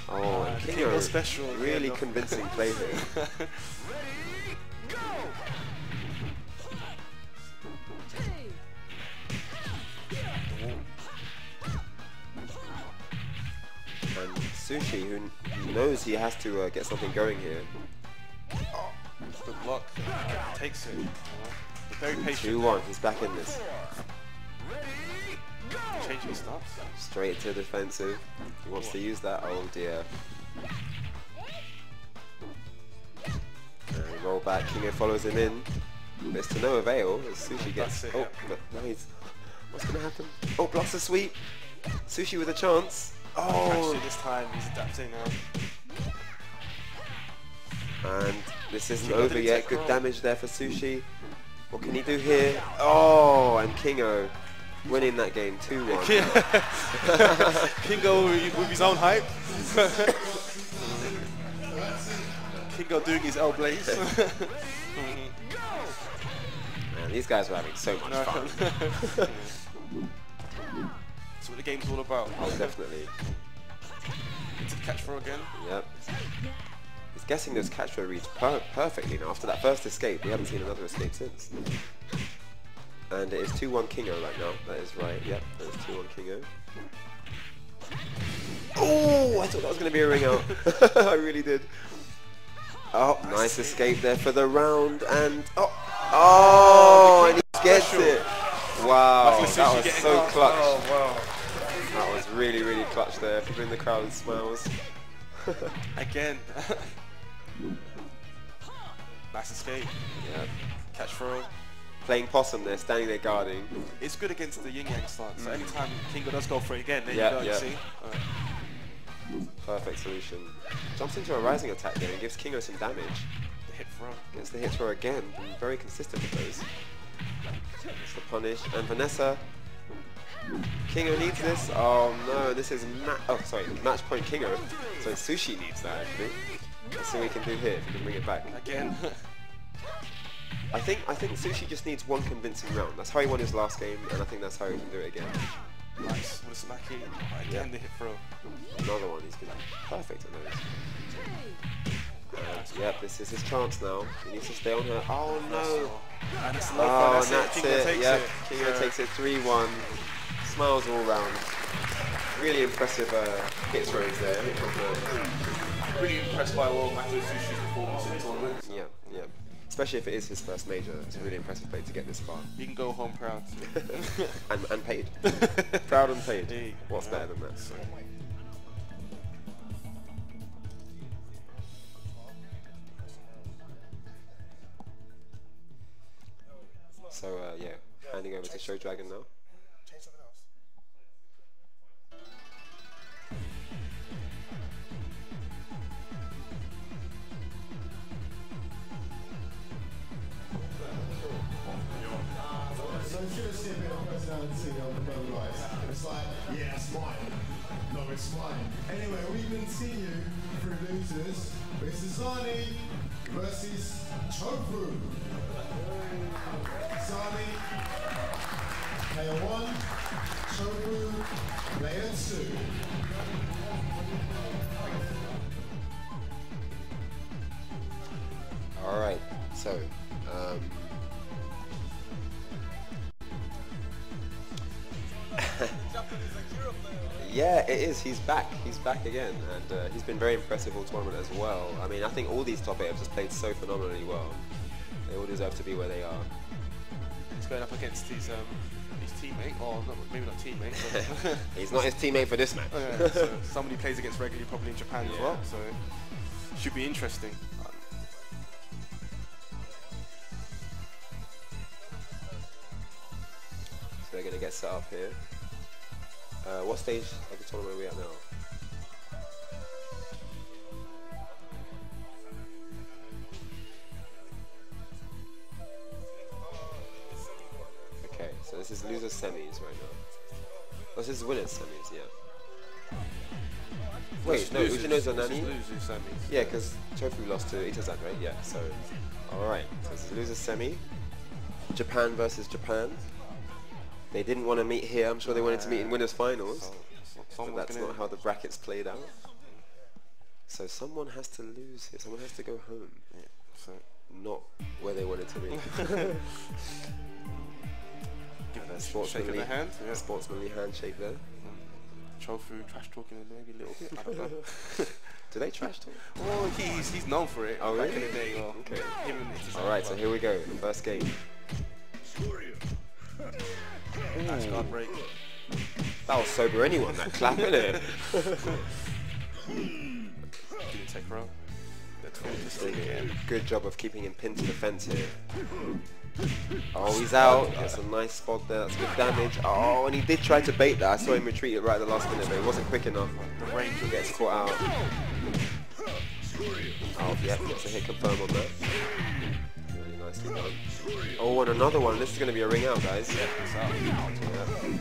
Oh, and Kingo, special. Really convincing play here. And Sushi, who knows he has to get something going here. Oh, the block takes it. Very patient. 2-1, he's back in this. Changing stance. Straight to defensive. He wants to use that. Oh dear. And roll back. Kingo follows him in. But it's to no avail as Sushi gets. It, oh, yeah. but now he's. What's going to happen? Oh, blocks the sweep. Sushi with a chance. Oh! Actually, this time he's adapting now. And this isn't over yet. Good damage there for Sushi. What can he do here? Oh, and Kingo winning that game 2-1. Kingo with his own hype. Kingo doing his L-Blaze. Man, these guys were having so much fun. That's what the game's all about. Oh, definitely. Into the catch throw again. Yep. He's guessing those catch throw reads perfectly now. After that first escape, we haven't seen another escape since. And it is 2-1 Kingo right now. That is right. Yep, that is 2-1 Kingo. Oh, I thought that was going to be a ring out. I really did. Oh, nice escape there for the round. And oh, and he gets it. Wow, that was so clutch. Oh, wow. That was really, really clutch there. People in the crowd and smiles. Again. Nice escape. Yeah. Catch throw. Playing possum there, standing there guarding. It's good against the yin yang stance. So anytime Kingo does go for it again, there you go, yeah. you see? Perfect solution. Jumps into a rising attack there and gives Kingo some damage. The hit throw. Gets the hit throw again. Been very consistent with those. That's the punish. And Vanessa. Kingo needs this. Oh no, this is match point Kingo. So Sushi needs that actually. Let's see what we can do here if we can bring it back. Again. I think Sushi just needs one convincing round. That's how he won his last game, and I think that's how he can do it again. Nice. With a smacky. Again, the hit throw. Another one. He's been perfect at those. Yep, this is his chance now. He needs to stay on her. Oh no! And it's Oh, and that's Kingo it. takes Yep, it. Kingo takes it 3-1. Smiles all round. Really impressive hit throws there. Really impressed by World Magnus Sushi's performance in the tournament. Yeah, yeah. Especially if it is his first major. It's a really impressive play to get this far. You can go home proud. and paid. Proud and paid. Hey. What's better than that? So yeah, handing over to Showdown now. So it's going to see a bit of personality on the both guys. It's like, yeah, it's mine. No, it's mine. Anyway, we continue through losers. It's Zani versus Tofu. Zani, player 1. Tofu, player 2. All right, so yeah, it is. He's back. He's back again, and he's been very impressive all tournament as well. I mean, I think all these top 8 have just played so phenomenally well. They all deserve to be where they are. He's going up against his teammate, or not, maybe not teammate, but He's not his teammate for this match. so somebody plays against regularly, probably in Japan as well. So should be interesting. So they're going to get set up here. What stage of the tournament are we at now? Okay, so this is loser semis right now. This is winners semis, yeah. Wait, no, Ujino's a Nani? Yeah, because Chofu lost to Itazan, right? Yeah, so... Alright, so this is losers semi. Japan versus Japan. They didn't want to meet here, I'm sure they wanted to meet in winners finals. But that's not how the brackets played out. So someone has to lose here, someone has to go home. Yeah, so not where they wanted to be. Give it a shake of the hand. Yeah. Sportsmanly handshake there. Chofu trash talking maybe a little bit. I don't know. Do they trash talk? Well, he's known for it. Oh, really? Back in the day. Well, okay. Alright, so here we go. First game. Nice guard break. That'll sober anyone, that clap, innit? Didn't take row. Good job of keeping him pinned to the fence here. Oh, he's out. That's a nice spot there. That's good damage. Oh, and he did try to bait that. I saw him retreat it right at the last minute, but it wasn't quick enough. The range gets caught out. Oh, yeah, gets a hit confirm on that. Really nicely done. Oh, and another one. This is going to be a ring out, guys. Yeah, it's out.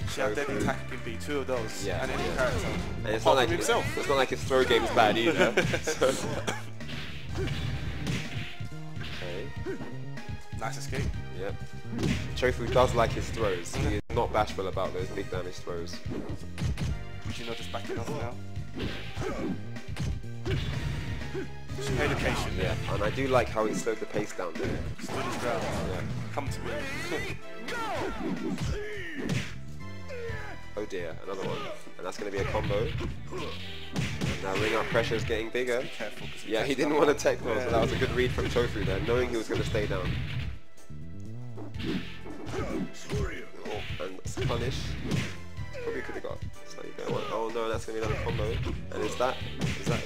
See how deadly attack can be. 2 of those. Yeah. And any character. And it's not like himself. It's not like his throw game is bad either. So. Okay. Nice escape. Yep. Chofu does like his throws. He is not bashful about those big damage throws. You know, just backing off now. Some education. Yeah. And I do like how he slowed the pace down there. Stood his ground. Yeah. Come to me. Oh dear, another one. And that's going to be a combo. And now ring up pressure is getting bigger. Be careful, yeah, he didn't want to take those, so that was a good read from Chofu there, knowing he was going to stay down. Oh, and punish. Probably could have got slightly better one. Oh no, that's going to be another combo. And is that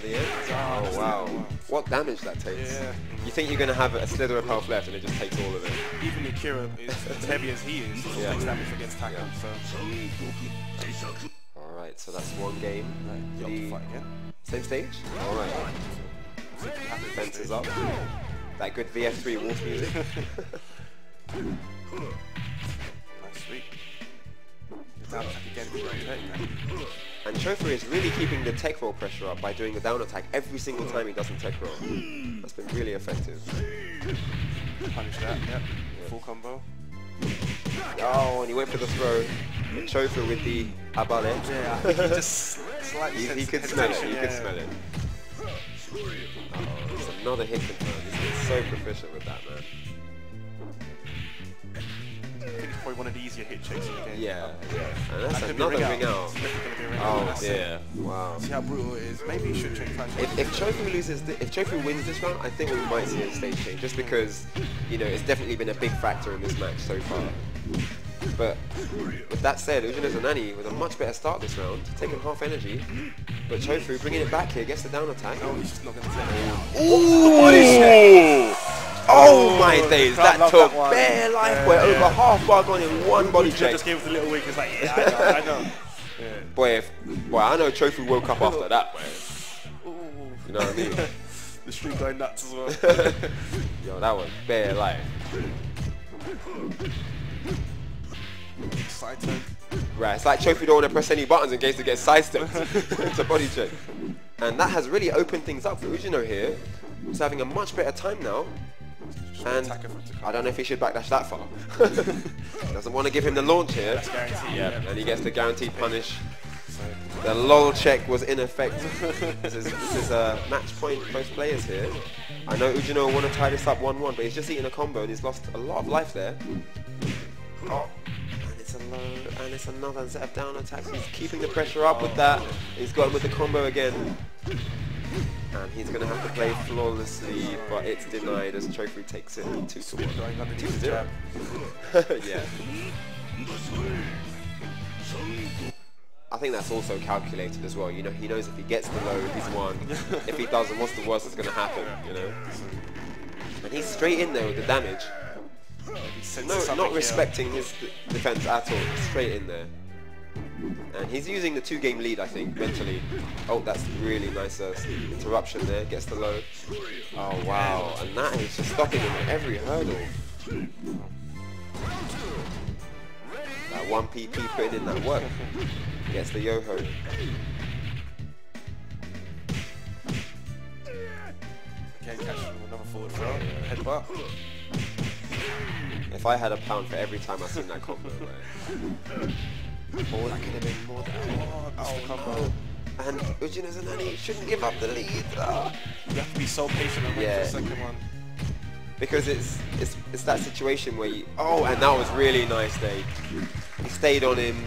the end? Oh wow. What damage that takes. Yeah. You think you're going to have a slither of health left and it just takes all of it. Even Akira is as heavy as he is, he takes damage against Taka. So. Alright, so that's one game. Fight again. Same stage? Alright. Fence is up. That good VF5 wolf music. Nice sweep. Down attack again. And Chofu is really keeping the tech roll pressure up by doing the down attack every single time he does a tech roll. That's been really effective. Punish that, yep. Full combo. Oh, and he went for the throw. And Chofu with the abale. Yeah, I think he just slightly he could smell it, he could smell it. Oh, it's another hit confirm. He's so proficient with that, man. I think it's probably one of the easier hit checks in the game. Yeah, yeah. And that's another ring out. Oh dear. Wow. See how brutal it is. Maybe he should change flash. If Chofu wins this round, I think we might see a stage change, just because, you know, it's definitely been a big factor in this match so far. But with that said, Ujino's a Nani with a much better start this round, taking half energy. But Chofu bringing it back here, gets the down attack. Oh, he's just not going to take it. Ooh! Oh my days, that took bare life boy, over half bar gone in one body check. Just gave us a little weak, it's like, yeah, I know. Yeah. Boy, I know Chofu woke up after that, boy. You know what I mean? The stream going nuts as well. Yo, that was bare life. Side turn. Right, it's like Chofu don't want to press any buttons in case he gets sidestepped into body check. And that has really opened things up for Ujino here. He's having a much better time now. And I don't know if he should backdash that far. Doesn't want to give him the launch here. That's guaranteed. Yeah, and he gets the guaranteed punish. The lull check was in effect. This is a match point for both players here. I know Ujino will want to tie this up 1-1, but he's just eaten a combo and he's lost a lot of life there. Oh. And it's another set of down attacks. He's keeping the pressure up with that. He's got him with the combo again. And he's going to have to play flawlessly, but it's denied as Chofu takes it 2-1. 2-0. Yeah. I think that's also calculated as well. You know, he knows if he gets the low, he's won. If he doesn't, what's the worst that's going to happen? You know. And he's straight in there with the damage. No, not respecting his defense at all. Straight in there. And he's using the 2-game lead, I think, mentally. Oh, that's really nice interruption there. Gets the low. Oh, wow. And that is just stopping him at every hurdle. That 1 PP putting in that work. Gets the yo-ho. Again, catching another forward throw. Headbutt. If I had £1 for every time I've seen that combo, right? Oh, that could have been more than Oh, combo. And Ujin Zanani shouldn't give up the lead. Oh. You have to be so patient and wait for the second one. Because it's that situation where you... Oh, and that was really nice there. He stayed on him,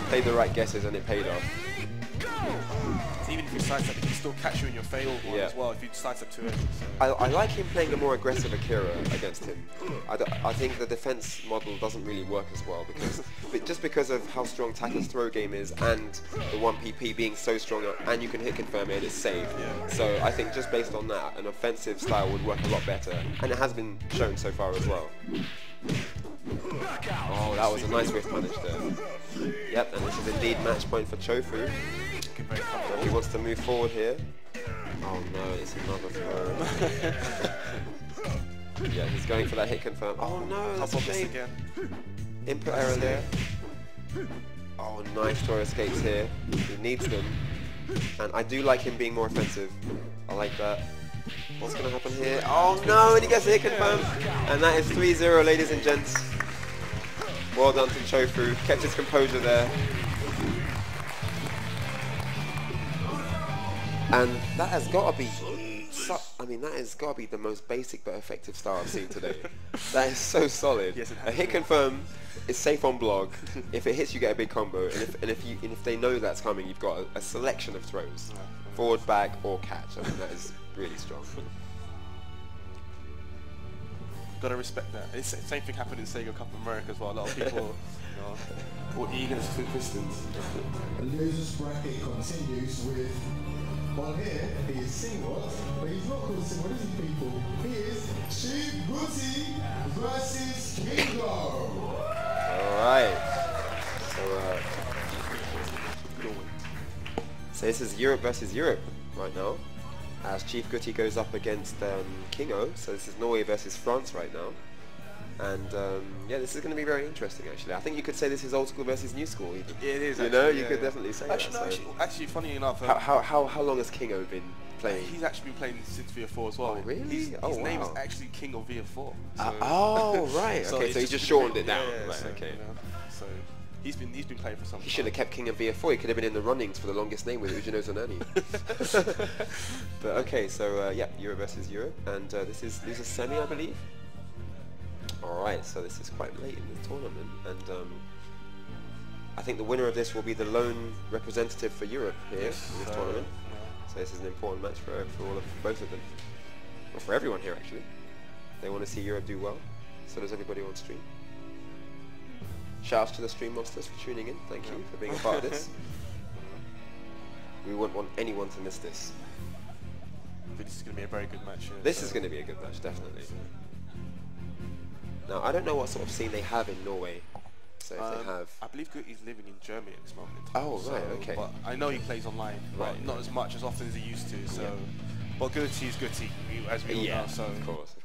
played the right guesses, and it paid off. So even if you sidestep, he can still catch you in your fail one as well if you sidestep to it. So. I like him playing a more aggressive Akira against him. I think the defense model doesn't really work as well just because of how strong Taka's throw game is and the 1PP being so strong and you can hit confirm it, it's safe. So I think just based on that, an offensive style would work a lot better, and it has been shown so far as well. Oh, that was a nice whiff punish there. Yep, and this is indeed match point for Chofu. He wants to move forward here. Oh no, it's another throw. Yeah, he's going for that hit confirm. Oh no, that's a shame. Input error there. Oh, nice throw escapes here. He needs them. And I do like him being more offensive. I like that. What's going to happen here? Oh no, and he gets a hit confirm. And that is 3-0, ladies and gents. Well done to Chofu. Kept his composure there. And that has got to be... that has got to be the most basic but effective style I've seen today. That is so solid. Yes, a hit confirm is safe on block. If it hits, you get a big combo. And if they know that's coming, you've got a selection of throws, forward, back, or catch. That is really strong. Gotta respect that. It's the same thing happened in Sega Cup of America as well. A lot of people, were eager for Pistons. The losers bracket continues with. Well, here he is Singwat, but he's not called Singwat, is he, people? He is Chief Guti versus Kingo. Alright. So this is Europe versus Europe right now, as Chief Guti goes up against Kingo. So this is Norway versus France right now. And yeah, this is going to be very interesting actually. I think you could say this is old school versus new school even. It is, you know, you could definitely say actually, that. No, actually, funny enough... how long has Kingo been playing? He's actually been playing since VF4 as well. Oh, really? His name is actually King of VF4. So oh, right. so okay, so he just shortened it down. Yeah, right, so, okay. So he's been playing for some time. He should have kept King of VF4. He could have been in the runnings for the longest name with Ujino Zonani. But okay, so yeah, Europe versus Europe, and this is semi, I believe. Alright, so this is quite late in the tournament, and I think the winner of this will be the lone representative for Europe here in this tournament. So this is an important match for both of them. Well, for everyone here actually. They want to see Europe do well. So does everybody on stream. Shouts to the stream monsters for tuning in. Thank you for being a part of this. We wouldn't want anyone to miss this. I think this is going to be a very good match. This is going to be a good match, definitely. Now, I don't know what sort of scene they have in Norway. So if they have... I believe Guti's living in Germany at this moment in time. Oh, right, okay. But I know he plays online, but not as much as often as he used to, so... But Guti is Guti, as we all know, so... of course.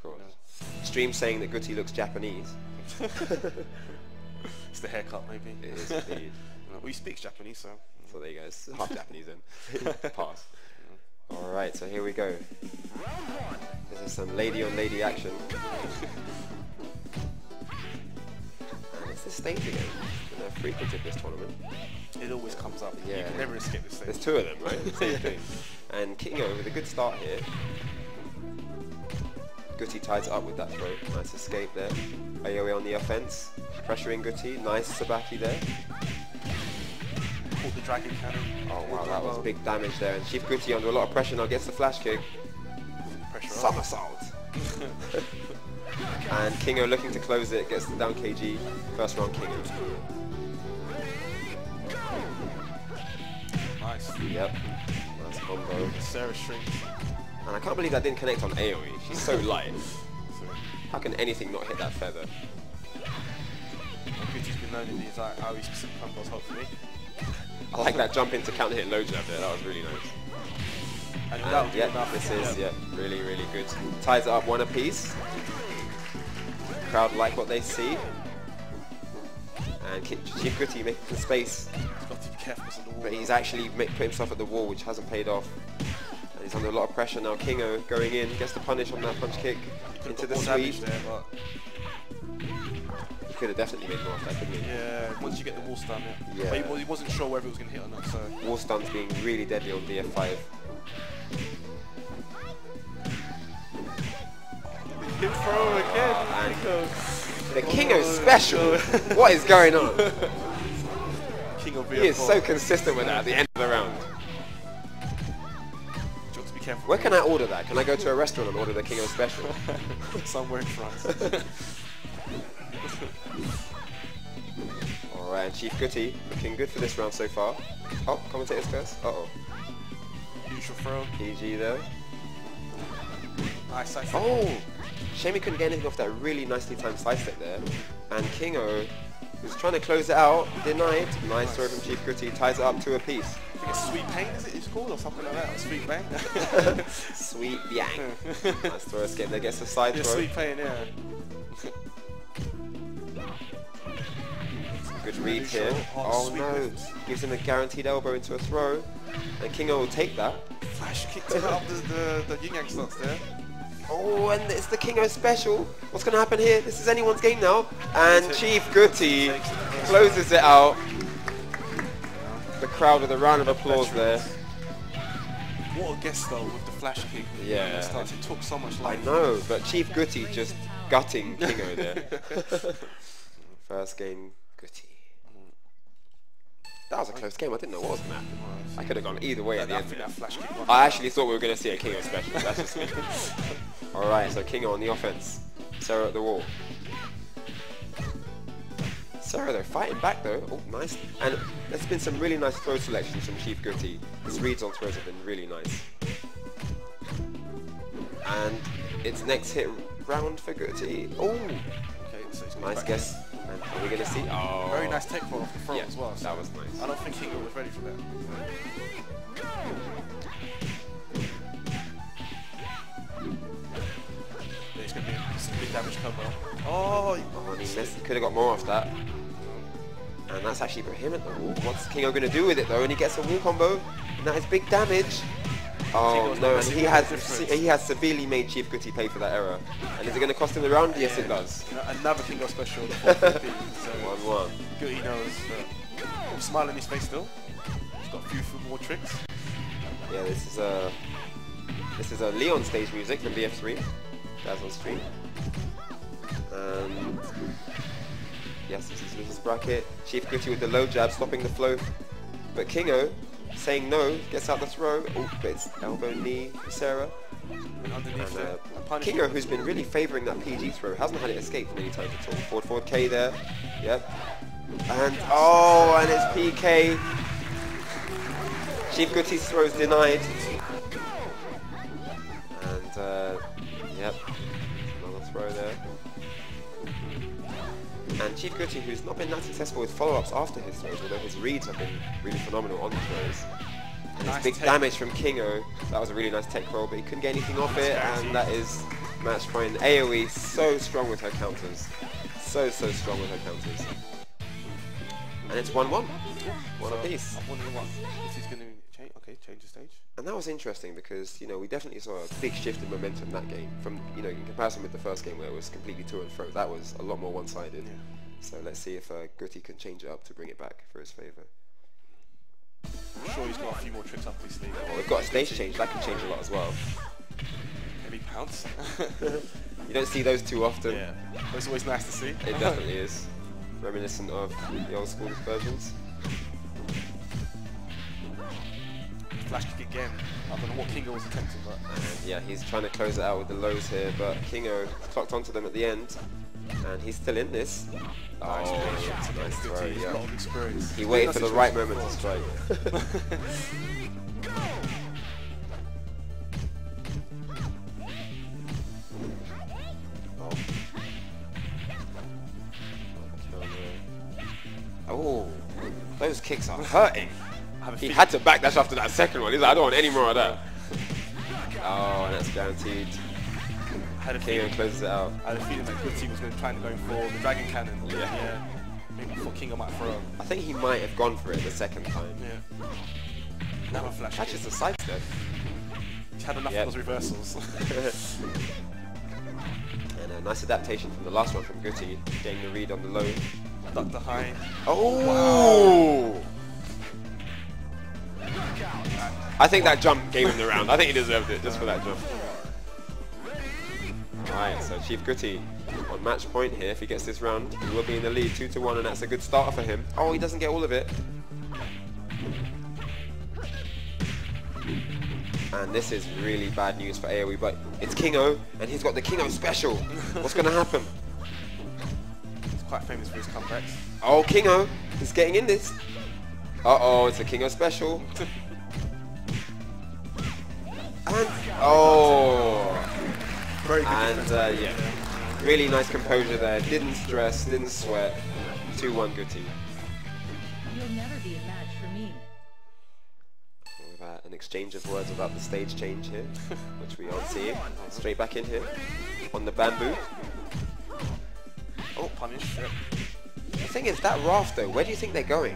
Stream saying that Guti looks Japanese. It's the haircut, maybe. It is indeed. Well, he speaks Japanese, so... So there you go, it's half Japanese then. Pass. Alright, so here we go. This is some lady-on-lady action. It's the stage again. They're frequented this tournament. It always comes up. Yeah. You can never escape this stage. There's two of them, right? Same thing. And Kingo with a good start here. Guti ties it up with that throw. Nice escape there. AoE on the offense. Pressuring Guti. Nice Sabaki there. Caught the dragon cannon. Oh wow, that was big damage there. And Chief Guti under a lot of pressure now gets the flash kick. Somersault. And Kingo looking to close it, gets the down KG, first round Kingo. Nice. Yep, nice combo. Sarah strings. And I can't believe that didn't connect on AoE, she's so light. How can anything not hit that feather? Guti's been known in these AoE specific combos, hopefully. I like that jump into counter hit low jab there, that was really nice. And yeah, this is really, really good. Ties it up one apiece. Crowd like what they see. And Chief Gritty making some space. He's got to be careful because of the wall. But he's actually put himself at the wall, which hasn't paid off. And he's under a lot of pressure now. Kingo going in, gets the punish on that punch kick into the sweep. There, but he could have definitely made more of that, couldn't he? yeah, once you get the wall stun, Yeah. But he wasn't sure whether it was going to hit or not, so... Wall stuns being really deadly on VF5. Hip throw again, And Kingo. the Kingo special! What is going on? King of VF5. He is so consistent with that at the end of the round. You have to be careful. Where can I order that? Can I go to a restaurant and order the Kingo special? Somewhere in France. Alright, and Chief Gritty looking good for this round so far. Oh, commentator's curse. Uh-oh. Neutral throw. PG there. Nice side. Oh! Shame he couldn't get anything off that really nicely timed side step there. And Kingo was trying to close it out, denied. Nice throw from Chief Gritty, ties it up to a piece. I think it's Sweet Pain, is it? It's called or something like that? Or Sweet Bang? Sweet bang. Nice throw escape there, gets a side Yeah, throw. Sweet Pain, yeah. Good read here. Oh, Oh sweet no. lift. Gives him a guaranteed elbow into a throw. And Kingo will take that. Flash kicked it out the yin yang stance there. Oh, and it's the Kingo special. What's going to happen here? This is anyone's game now. And Chief Gritty closes it out. The crowd with a round of applause there. What a guess though with the flash kick. Yeah. Stance. It took so much I life. know, but Chief Gritty just gutting Kingo there. First game, Gritty. That was a close game. I didn't know what was going to happen. I could have gone either way at the I end. think that flash kick. I actually thought we were going to see a Kingo special. That's just me. Alright, so Kingo on the offense. Sarah at the wall. Sarah though, fighting back though. Oh, nice. And there's been some really nice throw selections from Chief Gritty. His reads on throws have been really nice. And it's next hit round for Gritty. Oh, Okay, so it's nice guess. And are we going to see? Oh, Very nice tech throw off the front yeah, as well. So that was nice. I don't think Kingo was ready for that. There's going to be some big damage combo. Oh, Oh, and he missed. He could have got more off that. And that's actually put him at the wall. What's Kingo going to do with it though? And he gets a wall combo. And that is big damage. Oh Kingo's no, not and missing the difference. he has severely made Chief Gritty pay for that error. And is it going to cost him the round? Yes, it does. You know, another Kingo special. The 450, so 1-1. Gritty knows. Smile on his face still. He's got a few more tricks. Yeah, this is a Leon stage music from VF3. That's on stream. And yes, this is Ludus bracket. Chief Gritty with the low jab, stopping the flow. But Kingo saying no, gets out the throw. Oh, but it's elbow knee for Sarah. And underneath And it, a punish. Kingo, who's been really favouring that PG throw, hasn't had it escape many times at all. Forward K there. Yep. And oh, and it's PK. Chief Gritty's throw is denied. And yep, another throw there. And Chief Gritty, who's not been that successful with follow-ups after his throws, although his reads have been really phenomenal on the throws. And Nice it's big take. damage from Kingo. That was a really nice tech roll, but he couldn't get anything off it, and that is match point. AoE so strong with her counters. So strong with her counters. And it's 1-1. One apiece. I'm wondering what if he's going to change. Okay, change the stage. And that was interesting because, you know, we definitely saw a big shift in momentum in that game from, you know, in comparison with the first game where it was completely to and fro. That was a lot more one-sided. Yeah. So let's see if Gritty can change it up to bring it back for his favour. I'm sure he's got a few more tricks up his sleeve. Well, we've got a stage change. That can change a lot as well. Maybe pounce. You don't see those too often. Yeah, but it's always nice to see. It definitely is. Reminiscent of the old school versions. Flash kick again. I don't know what Kingo was attempting, but And yeah, he's trying to close it out with the lows here, but Kingo clocked onto them at the end. And he's still in this. nice Oh, patience. nice throw, He's a yeah. lot of experience. He waited That's for the his right choice moment to strike. Oh, those kicks are hurting. I have a He feeling- had to backdash after that second one. He's like, I don't want any more of that. Oh, and that's guaranteed. I had a Kingo feeling. closes it out. I had a feeling that Gritty was going to try and go for the Dragon Cannon. Yeah. Maybe thought Kingo might throw. I think he might have gone for it the second time. Yeah. Now a flash. Catches the sidestep. He had enough of those reversals. And a nice adaptation from the last one from Guti, getting the read on the low. Duck the high. Oh! Wow. I think that jump gave him the round. I think he deserved it just for that jump. Right, so Chief Guti on match point here. If he gets this round, he will be in the lead 2-1, and that's a good starter for him. Oh, he doesn't get all of it. And this is really bad news for AoE, but it's Kingo, and he's got the Kingo special. What's going to happen? He's quite famous for his comebacks. Oh, Kingo, he's getting in this. Uh-oh, it's a Kingo special. And, oh. Very good. And, yeah, really nice composure there. Didn't stress, didn't sweat. 2-1 Guti. You'll never be a match for me. With an exchange of words about the stage change here, which we aren't seeing. Straight back in here on the bamboo. Oh, punish. Yep. The thing is, that raft though, where do you think they're going?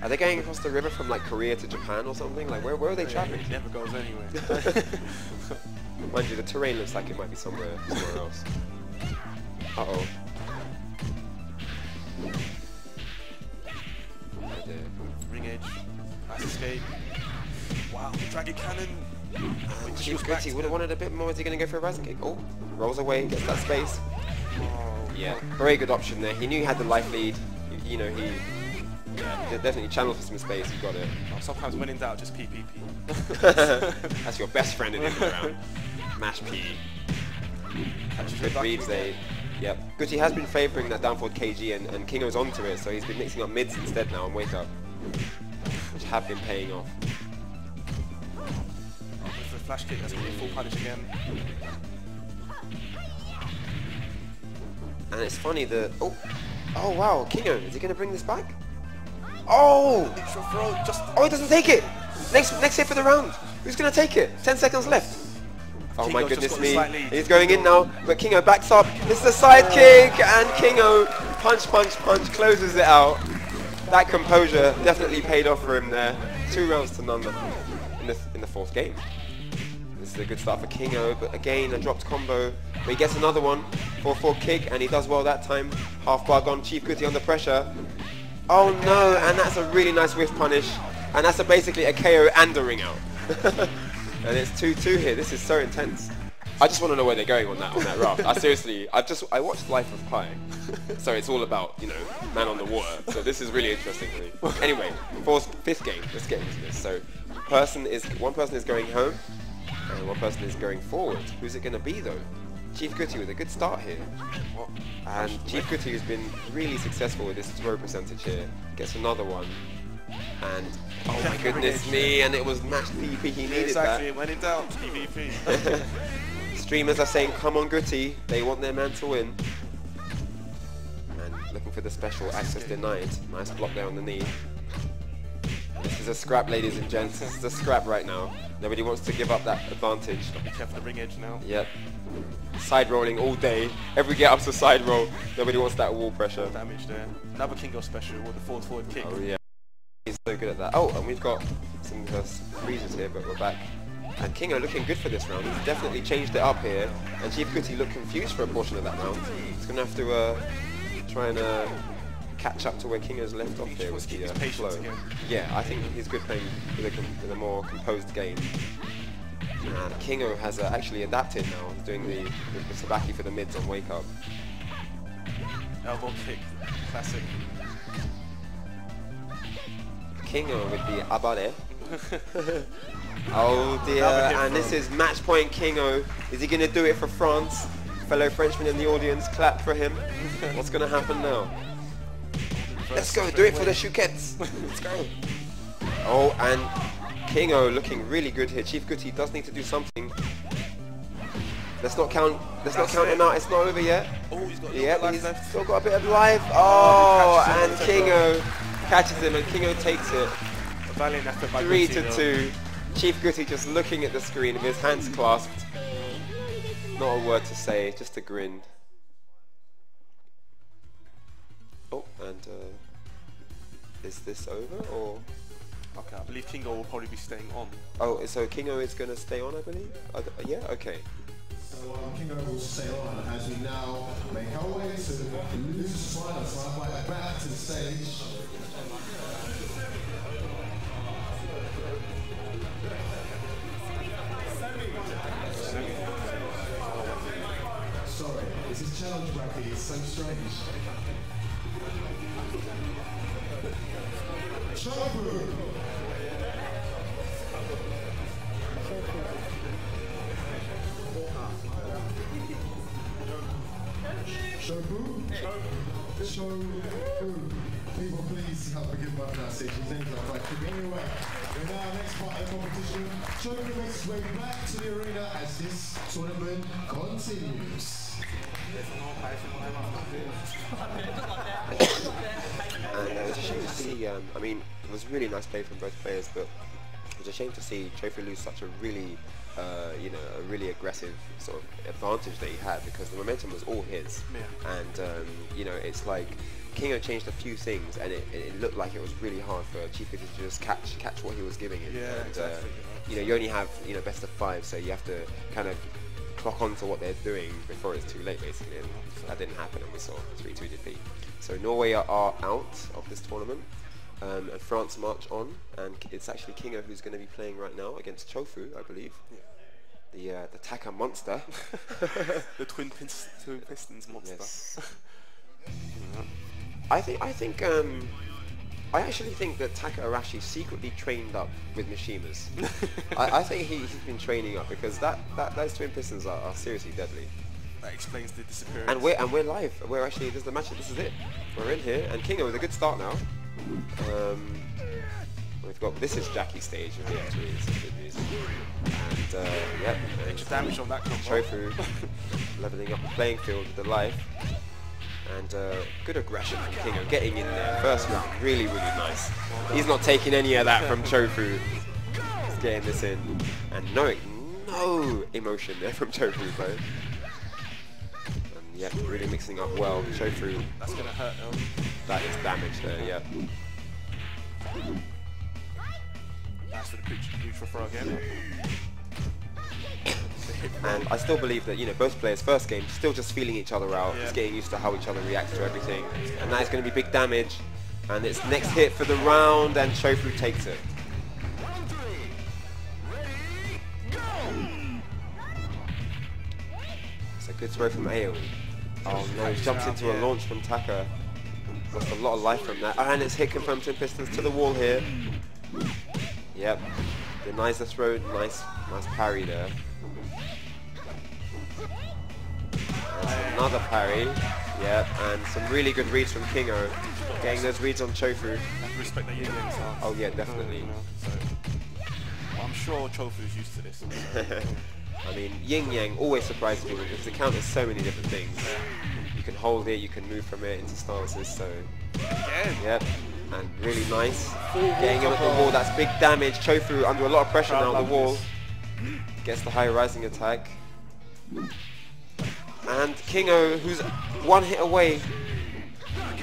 Are they going across the river from like Korea to Japan or something? Like where are they traveling? It never goes anywhere. Mind you, the terrain looks like it might be somewhere else. Uh-oh. Ring edge. Nice escape. Wow, Dragon Cannon. Chief Guti would have wanted a bit more. Is he going to go for a rising kick? Oh, rolls away, gets that space. Oh, Yeah, very good option there. He knew he had the life lead. You know, he definitely channeled for some space. He got it. oh, sometimes when in doubt, just PPP. That's your best friend in the round. Mash P. Good reads there. Yep. Guti has been favouring that down forward KG, and Kingo's onto it, so he's been mixing up mids instead now and wake up, which have been paying off. With the flash kick, that's going to be full punish again. And it's funny that oh wow, Kingo, is he going to bring this back? Oh! Extra throw, just Oh, he doesn't take it. Next hit for the round. Who's going to take it? 10 seconds left. Oh my goodness me, he's going in now, but Kingo backs up. This is a side kick, and Kingo punch, closes it out. That composure definitely paid off for him there. 2 rounds to none in the 4th game. This is a good start for Kingo, but again a dropped combo. But he gets another one, 4-4 kick, and he does well that time. Half bar gone, Chief Guti under pressure. Oh no, and that's a really nice whiff punish. And that's basically a KO and a ring out. And it's 2-2 here. This is so intense. I just want to know where they're going on that raft. I watched Life of Pi, so it's all about, you know, man on the water. So this is really interesting for me. Anyway, 5th game. Let's get into this. So, one person is going home, and one person is going forward. Who's it going to be though? Chief Guti with a good start here. And Chief Guti has been really successful with this throw percentage here. Gets another one. And oh my goodness me, and it was matched PvP, he needed exactly, that. when in doubt, PvP. Streamers are saying, come on Guti, they want their man to win. And looking for the special, access denied. Nice block there on the knee. This is a scrap, ladies and gents. This is a scrap right now. Nobody wants to give up that advantage. Be careful the ring edge now. Yep. Side rolling all day. Every get up's a side roll. Nobody wants that wall pressure. Damage there. Another Kingo special with the forward kick. Oh yeah. He's so good at that. Oh, and we've got some freezes here, but we're back. And Kingo looking good for this round. He's definitely changed it up here. And Chief Guti looked confused for a portion of that round. He's going to have to try and catch up to where Kingo's left off here with the flow. Yeah, I think he's good playing with a more composed game. And Kingo has actually adapted now. He's doing the sabaki for the mids on wake up. Elbow kick, classic. Kingo with the abare. Oh dear, and this is match point Kingo. Is he going to do it for France? Fellow Frenchmen in the audience, clap for him. What's going to happen now? Let's go, do it for the Chouquettes. Let's go. Oh, and Kingo looking really good here. Chief Guti does need to do something. Let's not count him out. It's not over yet. Oh, he's got he's still got a bit of life. Oh, and Kingo catches him, and Kingo takes it. A valiant effort by 3-2. Chief Guti just looking at the screen with his hands clasped. Not a word to say, just a grin. Oh, and is this over or? Okay, I believe Kingo will probably be staying on. Oh, so Kingo is going to stay on, I believe? Yeah, okay. So Kingo will stay on as we now make our way to Ludus Slide. So I invite back to the stage. Sorry, this is challenge bracket, it's so strange. Shofu! People, please help me give my pronunciation. His name's not right. Anyway, we're now next part of the competition. Shofu makes his way back to the arena as this tournament continues. And it was a shame to see, I mean, it was really nice play from both players, but it was a shame to see Shofu lose such a really, you know, a really aggressive sort of advantage that he had, because the momentum was all his. Yeah. And, you know, it's like Kingo changed a few things, and it looked like it was really hard for Chief Vicky to just catch what he was giving him. Yeah, and, exactly. You know, you only have, you know, best of 5, so you have to kind of clock on to what they're doing before it's too late, basically. And that didn't happen, and we saw 3-2 defeat. So Norway are out of this tournament, and France march on, and it's actually Kingo who's going to be playing right now against Chofu, I believe. Yeah. The Taka monster. The twin pistons monster. Yes. I actually think that Taka Arashi secretly trained up with Mishimas. I think he's been training up, because those twin pistons are seriously deadly. That explains the disappearance. And we're live. We're actually, this is the match. This is it. We're in here, and Kingo with a good start now. We've got, this is Jackie's stage of the entry. It's good music. And yep, extra damage on that combo. Chofu leveling up the playing field with the life. And good aggression from Kingo, getting in there. First round, really, really nice. He's not taking any of that from Chofu. He's getting this in. And no emotion there from Chofu, though. And yeah, really mixing up well. Chofu. That's going to hurt, though. That is damage there, yeah. That's for the neutral throw again. And I still believe that, you know, both players first game still just feeling each other out, just getting used to how each other reacts to everything, and that is going to be big damage. And it's next hit for the round, and Chofu takes it. It's a good throw from AoE. Oh no, he jumps into a launch from Taka. Lost a lot of life from that, and it's hit confirmed twin pistons to the wall here. Yep, denies the throw. Nice parry there. Another parry, yep, and some really good reads from Kingo, getting those reads on Chofu. Respect the Yin Yang stance. Oh yeah, definitely. So, well, I'm sure Chofu's used to this. I mean, Yin Yang always surprises me because it counters so many different things. You can hold it, you can move from it into stances, so... Yep, and really nice. Getting up the wall, that's big damage. Chofu under a lot of pressure now on the wall. Gets the high rising attack. And Kingo, who's one hit away.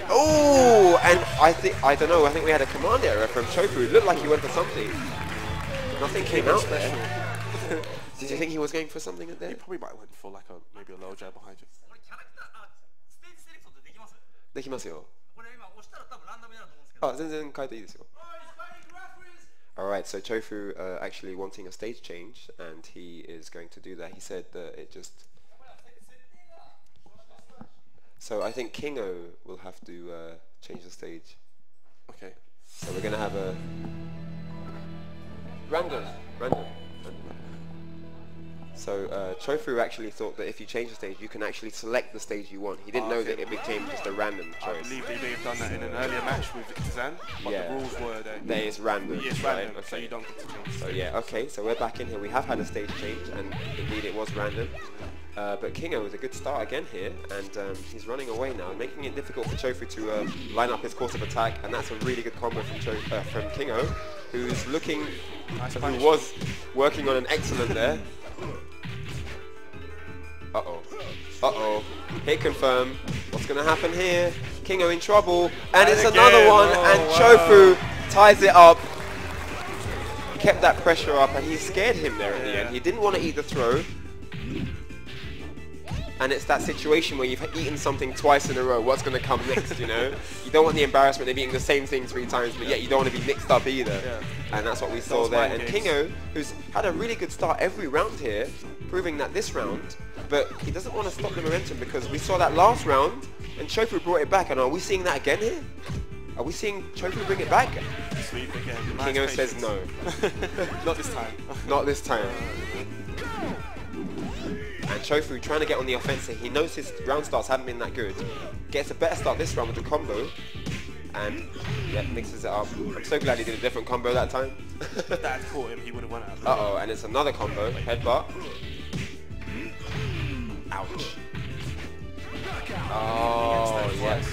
Oh, and I don't know, I think we had a command error from Chofu. It looked like he went for something. Nothing came out there. Did you think he was going for something at there? He probably might have went for like maybe a low jab behind you. できますよ。あ、全然変えていいですよ。Alright, so Chofu actually wanting a stage change, and he is going to do that. He said that it just... So I think Kingo will have to change the stage. Okay. So we're going to have a... Random. So Chofu actually thought that if you change the stage, you can actually select the stage you want. He didn't know that it became just a random choice. I believe they may have done that in an earlier match with Tizan, but the rules were that it's random. It's random, so you don't get to change. So yeah, okay, so we're back in here. We have had a stage change, and indeed it was random. But Kingo with a good start again here, and he's running away now, making it difficult for Chofu to line up his course of attack, and that's a really good combo from Kingo, who's looking, who was working on an excellent there. Uh-oh. Hit confirm. What's going to happen here? Kingo in trouble, and it's again. another one, Oh, and wow. Chofu ties it up. Kept that pressure up, and he scared him there at the end. He didn't want to eat the throw. And it's that situation where you've eaten something twice in a row. What's going to come next, you know? You don't want the embarrassment of eating the same thing 3 times, but yet you don't want to be mixed up either. And that's what we saw there. And Kingo, who's had a really good start every round here, proving that this round, but he doesn't want to stop the momentum because we saw that last round, and Chofu brought it back. And are we seeing that again here? Are we seeing Chofu bring it back? Sweep again. Kingo says no. Not this time. Not this time. And Chofu trying to get on the offensive. He knows his round starts haven't been that good. Gets a better start this round with the combo. And yeah, mixes it up. I'm so glad he did a different combo that time. If that had caught him, he would have won out. Uh-oh, and it's another combo. Headbutt. Ouch. Oh, yes.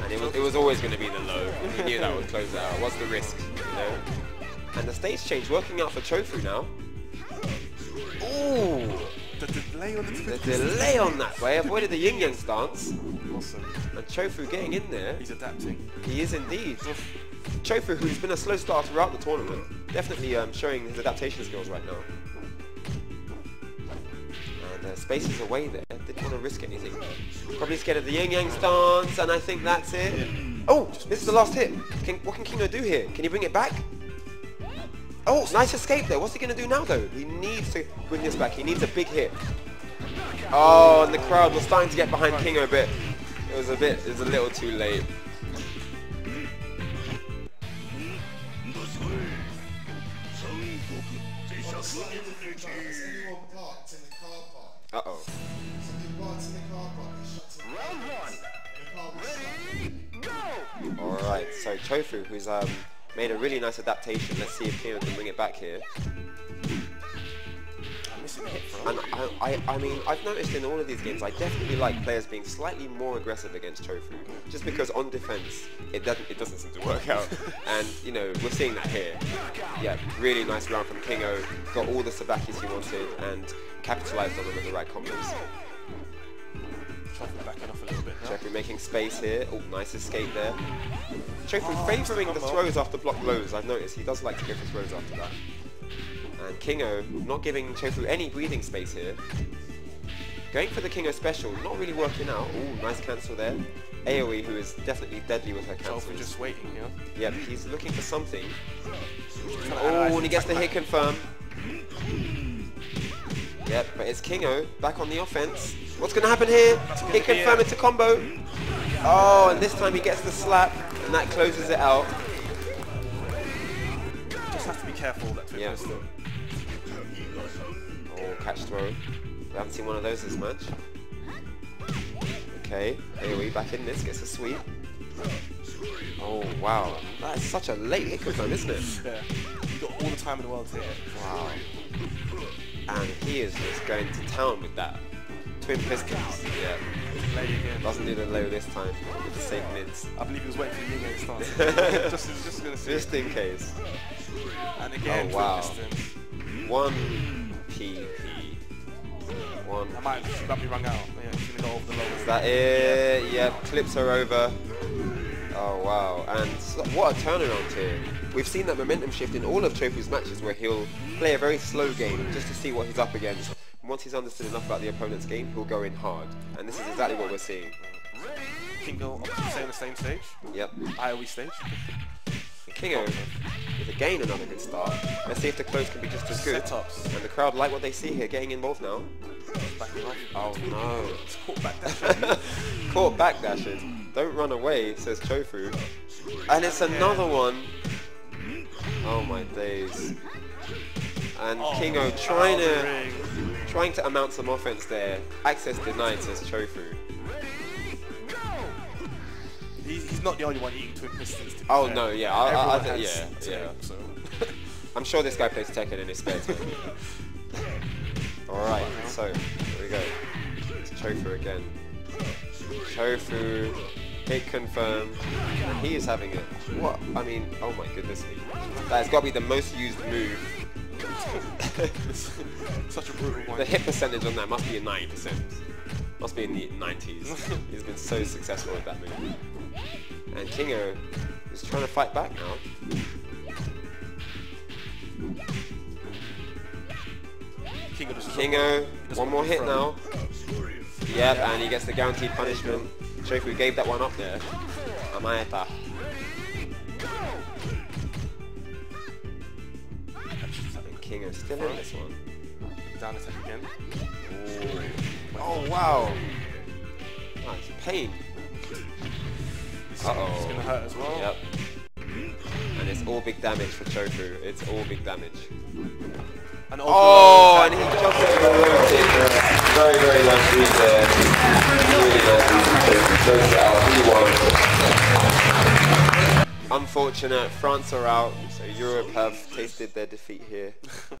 And it was always going to be the low. He knew that would close it out. What's the risk, you know? And the stage change working out for Chofu now. Ooh! The delay on the delay on that, but I avoided the yin-yang stance. Awesome. And Chofu getting in there. He's adapting. He is indeed. Chofu, who's been a slow start throughout the tournament, definitely showing his adaptation skills right now. And space is away there. Didn't want to risk anything. Probably scared of the yin-yang stance, and I think that's it. Oh, this is the last hit. What can Kingo do here? Can he bring it back? Oh, nice escape there. What's he going to do now, though? He needs to bring this back. He needs a big hit. Oh, and the crowd was starting to get behind Kingo a bit. It was a little too late. Uh-oh. Alright, so Chofu, who's made a really nice adaptation. Let's see if Kingo can bring it back here. And I mean, I've noticed in all of these games, I definitely like players being slightly more aggressive against Chofu, just because on defense, it doesn't seem to work out. And you know, we're seeing that here. Yeah, really nice round from Kingo. Got all the sabakis he wanted and capitalized on them with the right combos. Backing off a little bit now. Chofu making space here. Oh, nice escape there. Chofu favouring the throws after block blows. I've noticed he does like to go for throws after that. And Kingo not giving Chofu any breathing space here. Going for the Kingo special, not really working out. Oh, nice cancel there. AoE, who is definitely deadly with her cancels. Chofu just waiting here. Yep, he's looking for something. Oh, and he gets the hit confirm. Yep, but it's Kingo back on the offense. What's going to happen here? Hit confirm into combo. Oh, and this time he gets the slap, and that closes it out. Just have to be careful that Yeah. Oh, catch throw. We haven't seen one of those this match. Okay, AoE back in this, gets a sweep. Oh, wow. That is such a late hit confirm, isn't it? Yeah. You've got all the time in the world to hit it. Wow. And he is just going to town with that. Twin pistons. Yeah. Doesn't do the low this time with the safe mids. I believe he was waiting for the yin-yang stance. just gonna see. Just in case. And again, oh, wow. twin pistons. 1 PP. 1. I might be rung out. Yeah, he's gonna go over the low. Is that it? Yeah, clips her over. Oh wow, and what a turnaround here. We've seen that momentum shift in all of Chofu's matches where he'll play a very slow game just to see what he's up against. And once he's understood enough about the opponent's game, he'll go in hard. And this is exactly what we're seeing. Kingo obviously on the same stage. Yep. IOE stage. Kingo, with again another good start. Let's see if the close can be just as good. Setups. And the crowd like what they see here, getting involved now. Backing off. Oh no. It's caught backdashing. Caught backdashing. Don't run away, says Chofu. And it's another one. Oh my days. And Kingo trying to amount some offense there. Access denied, says Chofu. He's not the only one eating twin pistons. Oh no, yeah, yeah. So. I'm sure this guy plays Tekken in his spare time. Alright, so here we go. It's Chofu again. Chofu, hit confirm. And he is having it. What? I mean, oh my goodness me. That's got to be the most used move. Such a brutal one. The hit percentage on that must be a 90%. Must be in the 90s. He's been so successful with that move. And Kingo is trying to fight back now. Kingo, one more hit now. Yep, and he gets the guaranteed punishment. Shofu gave that one up there. Amaeta. And Kingo still in this one. Down attack again. Ooh. Oh wow. Nice pain. Uh-oh. It's gonna hurt as well. Yep. And it's all big damage for Shofu. It's all big damage. And oh, and he jumped over the rope. Very, very nice read there. Really nice read. Close it out. 3-1. Unfortunate. France are out, so Europe have tasted their defeat here.